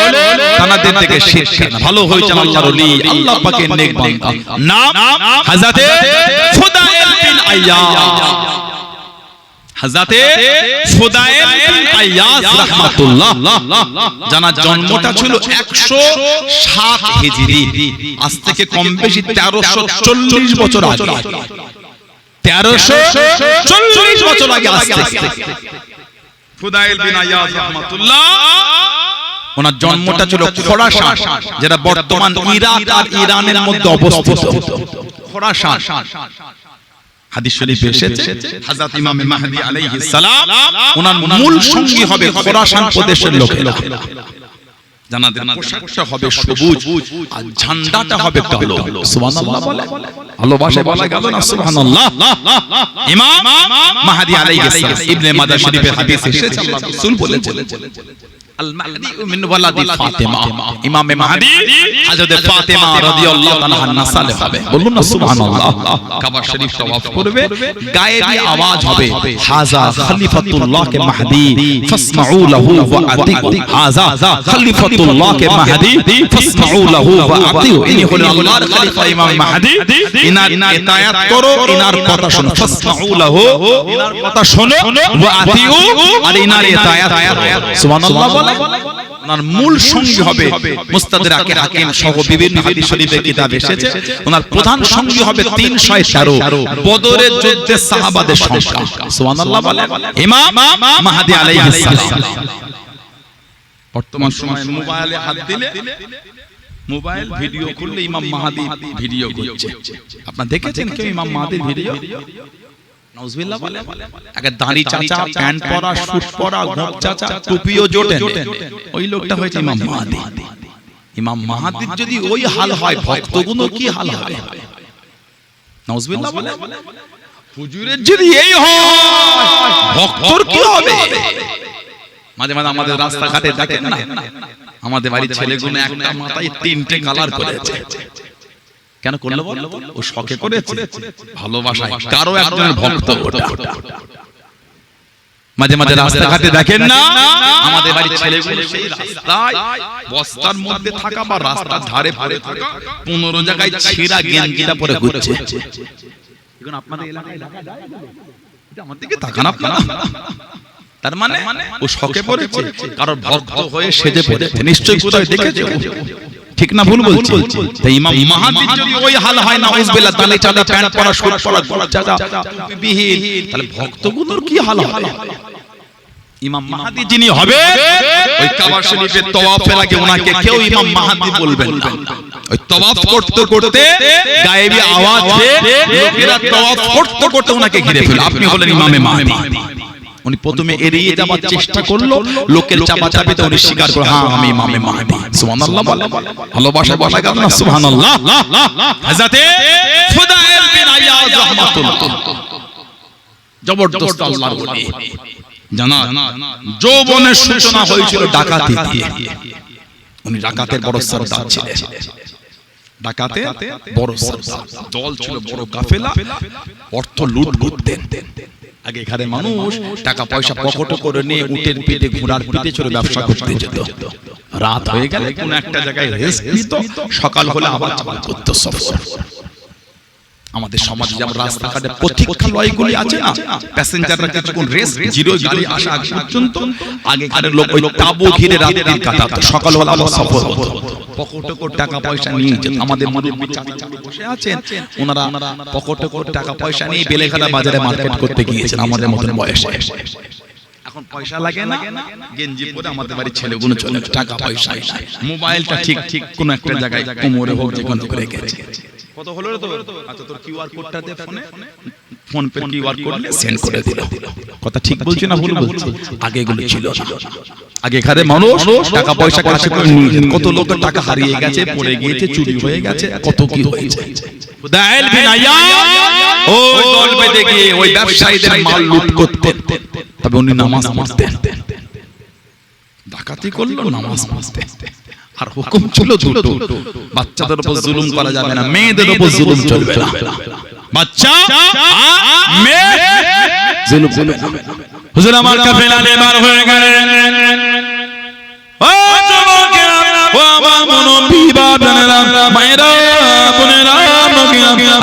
তাদের থেকে শিক্ষা, ভালো হয়েছেন আল্লাহর ওলি, আল্লাহ পাকের নেক বান্দা। নাম হযরতে ফুদাইল বিন আইয়াজ, হযরতে ফুদাইল বিন আইয়াজ রাহমাতুল্লাহ। জানার জন্মটা ছিল 107 হিজরি, আজ থেকে কম বেশি 1340 বছর আগে। 1340 বছর আগে আসতে ফুদাইল বিন আইয়াজ রাহমাতুল্লাহ, ওনার জন্মটা ছিল খোরাসান, যেটা বর্তমান ইরাক আর ইরানের মধ্যে অবস্থিত। খোরাসান হাদিস শরীফে এসেছে, হযরত ইমাম মাহদী আলাইহিস সালাম ওনার মূল সঙ্গী হবে খোরাসান প্রদেশের লোকেরা। জানাদের পোশাকটা হবে সবুজ আর ঝান্ডাটা হবে কালো। সুবহানাল্লাহ বলে, ভালোবাসে বলা গেল না সুবহানাল্লাহ। ইমাম মাহদী আলাইহিস সালাম, ইবনে মাজাহ শরীফের হাদিস এসেছে, আল্লাহ রাসূল বলেছেন, আল মাহদী মিন ওয়ালাদি ফাতিমা, ইমাম মাহদী হযরত ফাতিমা রাদিয়াল্লাহু তাআলা নাসালে হবে। বলুন না সুবহানাল্লাহ। কাবা শরীফ তওয়াফ করবে, গায়েবী আওয়াজ হবে, হাযা খলিফাতুল্লাহ কে মাহদী ফাসমাউ লাহু ওয়া আতিউ, হাযা খলিফাতুল্লাহ কে মাহদী ফাসমাউ লাহু ওয়া আতিউ। ইনি হলেন আল্লাহর খলিফা ইমাম মাহদী, ইনার ইতায়াত করো, ইনার কথা শোনো। ফাসমাউ লাহু, ইনার কথা শোনো, ওয়া আতিউ, আর ইনার ইতায়াত করো। সুবহানাল্লাহ। ওনার মূল সঙ্গী হবে মুস্তাদরাকে হাকিম সহ বিভিন্ন হাদিস শরীফে কিতাব এসেছে, ওনার প্রধান সঙ্গী হবে 313 বদরের যুদ্ধে সাহাবাদের সংখ্যা। সুবহানাল্লাহ বলে ইমাম মাহদী আলাইহিস সালাম। বর্তমান সময়ে মোবাইলে হাত দিলে, মোবাইল ভিডিও করলে ইমাম মাহদী ভিডিও করছে। আপনারা দেখেছেন কেউ ইমাম মাহদীর ভিডিও? নাউজুবিল্লাহ বলে, আগে দাড়ি চাচা, প্যান্ট পরা, স্যুট পরা, গোপ চাচা, টুপিও জোটে, ওই লোকটা হয়েছে ইমাম মাহদী। ইমাম মাহদীর যদি ওই হাল হয়, ভক্তগুলো কি হাল হবে? নাউজুবিল্লাহ বলে, হুজুরের যদি এই হয়, ভক্তর কি হবে? মাঝে মাঝে আমাদের রাস্তাঘাটে দেখেন না, আমাদের বাড়ির ছেলেগুলো একটা মাথায় 3টে কালার করেছে। কেন করলো? ও শখে করেছে, ভালোবাসায় কারো একজনের ভক্ত ওটা। মাঝে মাঝে রাস্তাঘাটে দেখেন না, আমাদের বাড়ির ছেলেগুলো সেই রাস্তায় বস্তার মধ্যে থাকা বা রাস্তার ধারে পড়ে থাকা 15 জায়গায় ছেঁড়া গেঞ্জিটা পরে ঘুরছে। এখন আপনাদের এলাকায় দেখা যায়? এটা আমার দিকে তাকান আপনারা। তার মানে ও শকে পড়েছে, কারণ ভক্ত হয়ে সেজে পড়েছে, নিশ্চয়ই কোথায় দেখেছে। ঠিক না ভুল বলছি? তাই ইমাম মাহাদির যদি ওই হাল হয় না, উজবিল্লাহ, তালে চাঁদা প্যান্ট পরা, শার্ট পরা, গলা চাঁদা বিহীন, তাহলে ভক্তগুলোর কি হাল হবে? ইমাম মাহাদি যিনি হবে, ওই কাবা শরীফের তওয়াফের আগে ওনাকে কেউ ইমাম মাহাদি বলবেন না। ওই তওয়াফ করতে করতে গায়েবী আওয়াজে লোকেরা তওয়াফ করতে করতে ওনাকে ঘিরে ফেলে, আপনি হলেন ইমামে মাহাদি। উনি প্রথমে এড়িয়ে যাওয়ার চেষ্টা করলো, লোকের চাপাচাপিতে উনি স্বীকার করে, হ্যাঁ আমি ইমামে মাহাদি। সুবহানাল্লাহ, ভালোবাসা বলা গেল না? সুবহানাল্লাহ। হযরতে ফুদাইল বিন আয়াজ রাহমাতুল্লাহ, জবরদস্ত আল্লাহর ওলি, জানা যৌবনের সূচনা হয়েছিল ডাকাতি দিয়ে। উনি ডাকাতের বড় সরদার ছিলেন, ডাকাতে বড় সরদার, দল ছিল বড় কাফেলা, অর্থ লুট করতেন। আগে এখানে মানুষ টাকা পয়সা পকেটে করে নিয়ে উটের পিঠে, ঘোড়ার পিঠে চড়ে ব্যবসা করতে যেত। রাত হয়ে গেলে কোন একটা জায়গায় রেস্ট নিত, সকাল হলে আবার চালান করত সফর। আমাদের সমাজে যেমন রাস্তাঘাটে প্রতীক্ষালয়গুলি আছে না, প্যাসেঞ্জাররা কিছুক্ষণ রেস্ট, জিরো গাড়ি আসা আগে পর্যন্ত আগেকার লোক ওই তাবু ঘিরে রাত্রি কাটাতো, সকাল হলে আবার সফর হতো। পকেটে করে টাকা পয়সা নিয়ে যেত। আমাদের মুরব্বি চাচা বসে আছেন, ওনারা পকেটে করে টাকা পয়সা নিয়ে বেলেঘাটা বাজারে মার্কেট করতে গিয়েছেন আমাদের মতন বয়সে। এখন পয়সা লাগে না, গেঞ্জি পরে আমাদের বাড়ির ছেলেগুলো চলে, টাকা পয়সা নাই, মোবাইলটা ঠিক ঠিক কোন একটা জায়গায় কোমরে হোক যেখানে করে গেছে। কত হলো তো? আচ্ছা, তোর কিউআর কোডটা দে, PhonePe QR code send করে দিল। কথা ঠিক বলছি না ভুল বলছি? আগে এগুলো ছিল না। আগে এখানে মানুষ টাকা পয়সা কাছে করে নিয়ে যেত। কত লোকের টাকা হারিয়ে গেছে, পড়ে গিয়েছে, চুরি হয়ে গেছে, কত কি হয়েছে। ফুদাইল বিন আয়াজ ওই দল বেঁধে গিয়ে ওই ব্যবসায়ীদের মাল লুট করতেন, তবে উনি নামাজ পড়তেন। ডাকাতি করলো, নামাজ পড়তেন। আর হুকুম ছিল দুটো, বাচ্চাদের উপর জুলুম করা যাবে না, মেয়েদের উপর জুলুম চলবে না। বাচ্চা মেয়ে জুলুম চলবে না। হুজুর আমার কাফেলা নেবার হয়ে গেলেন। ও যুবকেরা, ও আমার মুনব্বি বাবারা, মায়েরা, বোনেরা,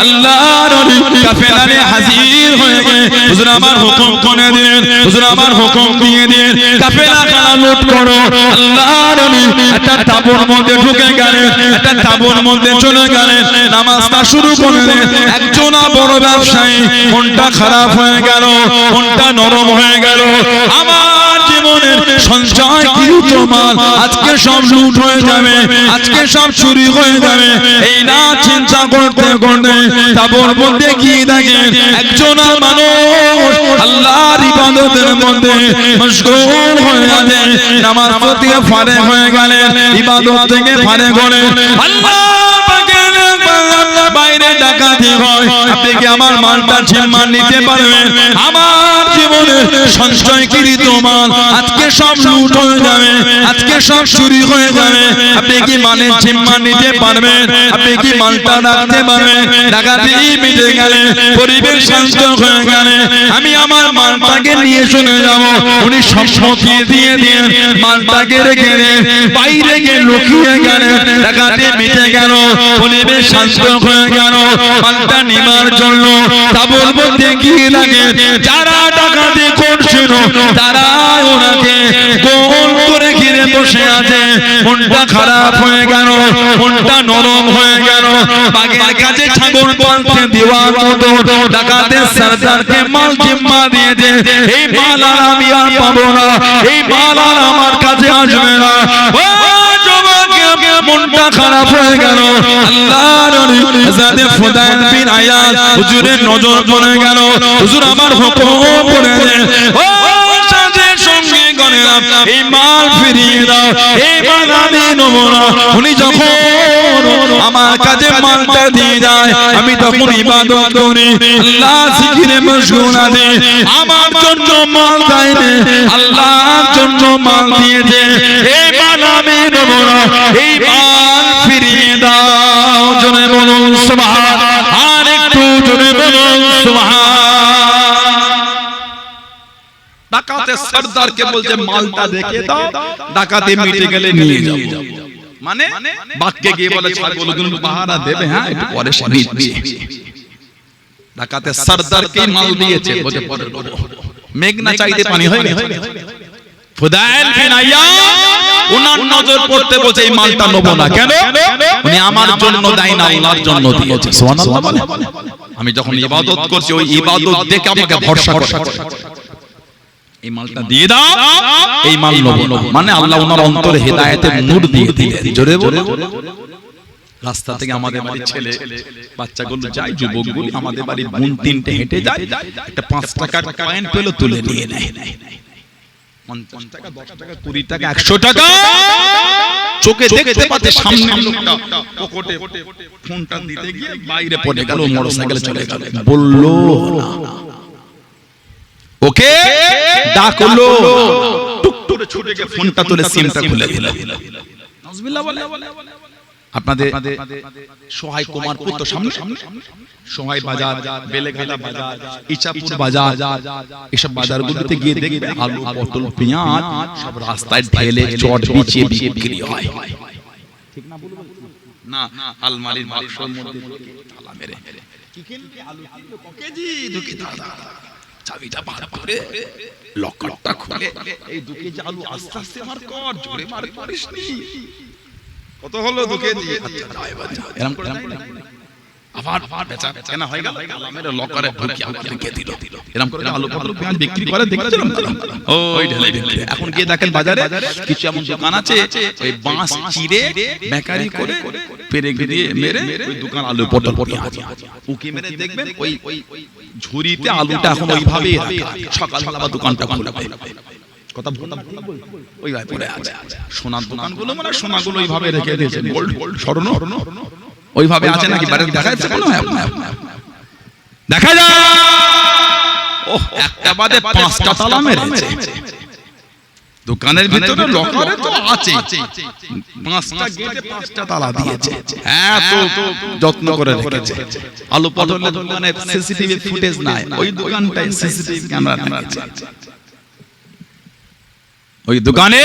আল্লাহর ওলি কাফেলা নিয়ে হাজির হয়ে গেলেন। হুজুর আমার হুকুম করে দিলেন, হুজুর আমার হুকুম দিয়ে দিলেন, কাফেলা খানা লুট করো। আল্লাহর ওলি একটা তাঁবুর মধ্যে ঢুকে গেলেন, একটা তাঁবুর মধ্যে চলে গেলেন, নামাজটা শুরু করলেন। একজন বড় ব্যবসায়ী, মনটা খারাপ হয়ে গেল, মনটা নরম হয়ে গেল। আমার জীবনের সঞ্চয় কৃত মাল আজকে সব লুট হয়ে যাবে, আজকে সব চুরি হয়ে যাবে, এই না চিন্তা করতে করতে তাঁবুর মধ্যে গিয়ে দেখেন একজন মানুষ আল্লাহর ইবাদতের মধ্যে মশগুল হয়ে আছে। নামাজ থেকে ফারে হয়ে গেলেন, ইবাদত থেকে ফারে হলেন। আল্লাহ বাইরে ডাকাতি হয়, আপনি কি আমার মালটা জিম্মা নিতে পারবেন? আমার জীবনের সঞ্চয়কৃত মাল আজকে সব লুট হয়ে যাবে, আজকে সব চুরি হয়ে যাবে, আপনি কি মালের জিম্মা নিতে পারবেন? আপনি কি মালটা রাখতে পারবেন? ডাকাতি মিটে গেলে, পরিবেশ শান্ত হয়ে গেলে, আমি আমার মালটাকে নিয়ে চলে যাব। উনি সম্মতি দিয়ে দিয়ে মালটাকে রেখে বাইরে গিয়ে লুকিয়ে গেলেন। ডাকাতি মিটে গেল, পরিবেশ শান্ত হয়ে গেল। মালটা নিবার জন্য তাঁবুর মধ্যে গিয়ে লাগে, যারা ডাকাতি করছিল তারা ওনাকে গোল করে ঘিরে বসে আছে। মনটা খারাপ হয়ে গেল, মনটা নরম হয়ে গেল। বাগের কাছে ছাগল পালতে দেওয়ার মতো ডাকাতের সরদারকে মাল জিম্মা দিয়ে দে, এই মাল আর আমি আর পাবো না, এই মাল আর আমার কাছে আসবে না। মনটা খারাপ হয়ে গেল। আল্লাহর ওলি হযরত ফুদাইল বিন আয়াজ হুজুরের নজর পড়ে গেল। হুজুর আমার হুকুম পড়ে দেন, ও সাথে সঙ্গে গণেরাম এই মাল ফিরিয়ে দাও, এই মাল আমি নেব না। উনি যখন আমার কাছে মালটা দিয়ে যায়, আমি তখন ইবাদত করি, আল্লাহ জিকিরে মশগুল আছি। আমার জন্য মাল দেয়নি, আল্লাহর জন্য মাল দিয়েছে, এই মাল আমি নেব না, এই মাল ফিরিয়ে দাও। জোরে বলুন সুবহান, আর একটু জোরে বলুন সুবহান। ডাকাতের সরদারকে বলছে মালটা দেখে দাও, ডাকাতি মিটে গেলে নিয়ে যাও। মানে বাক্যে গিয়ে বলে ছাগলগুলো পাহারা দেবে, হ্যাঁ একটু পরে নিচ্ছি। ডাকাতের সরদারকে মাল দিয়েছে, বলে পরে মেঘনা চাইতে পানি হয়ে গেছে। ফুদাইল বিন আইয়াদ ওনার নজর পড়তে বলছে এই মালটা নেব না। কেন? উনি আমার জন্য দেয় না, আল্লাহর জন্য দিয়েছে। সুবহানাল্লাহ বলে। আমি যখন ইবাদত করছি ওই ইবাদত দেখে আমাকে ভরসা করে এই মালটা দিয়ে দাও, এই মাল নেব। মানে আল্লাহ ওনার অন্তরে হেদায়েতের নূর দিয়ে দিলেন। জোরে বলে। রাস্তা থেকে আমাদের বাড়ির ছেলে বাচ্চাগুলো যায়, যুবকগুলো আমাদের বাড়ির বোন তিনটে হেঁটে যায়, একটা 5 টাকার কয়েন পেল তুলে নিয়ে নেয়। 50 টাকা, 10 টাকা, 20 টাকা, 100 টাকা চোখে দেখতে পাতে সামনে লোকটা পকেটে ফোনটা দিতে গিয়ে বাইরে পড়ে গেল, মোটরসাইকেলে চলে গেল। বললো না, ওকে ডাকলো, টুক করে ছুটে গিয়ে ফোনটা তুলে সিমটা খুলে দিল। নাউজুবিল্লাহ বলে। আপনাদের সোহাই কুমারপুর তো সামনে, সোহাই বাজার, বেলেঘাটা বাজার, ইচাপুর বাজার, এসব বাজারগুলোতে গিয়ে দেখবে আলু, পটল, পেঁয়াজ সব রাস্তায় ঢেলে চট বিছিয়ে বিক্রি হয়। ঠিক না? বলুন না, আলমারির বাক্সের মধ্যে তালা মেরে কি কিনবে? আলু কিনবে ক কেজি? 2 কেজি। চাবিটা বার করে লকারটা খুলে এই 2 কেজি আলু আস্তে আস্তে মার কর, জোরে মার করিসনি। কত হলো? 2 কেজি। আচ্ছা যাই বাচ্চা, এরকম করে আবার বেচা কেনা হয়ে গেল, আলামের লকারে ঢুকিয়ে আমাকে রেখে দিল। এরকম করে আলু পটল পেঁয়াজ বিক্রি করে দেখছিলাম। ওই ঢেলে ঢেলে এখন গিয়ে দেখেন বাজারে কিছু এমন দোকান আছে ওই বাঁশ চিড়ে বেকারি করে পেরেক দিয়ে মেরে ওই দোকান আলু পটল পেঁয়াজ উকি মেরে দেখবেন ওই ঝুড়িতে আলুটা এখন ওইভাবেই রাখা, সকালবেলা আবার দোকানটা খুলে কথা ওই ভাই পড়ে আছে। সোনার দোকানগুলো মানে সোনাগুলো ওইভাবে রেখে দিয়েছে, গোল্ড স্বর্ণ ওইভাবে আছে নাকি বাড়িতে দেখা যাচ্ছে? কোনো দেখা যায়। ও একটা বাদে 5টা তালা মেরেছে দোকানের ভিতরে, লকারে তো আছে 5টা গেটে 5টা তালা দিয়েছে। এত যত্ন করে রেখেছে। আলু পটলের দোকানে সিসিটিভি ফুটেজ নাই, ওই দোকানটায় সিসিটিভি ক্যামেরা রেখেছে। ওই দোকানে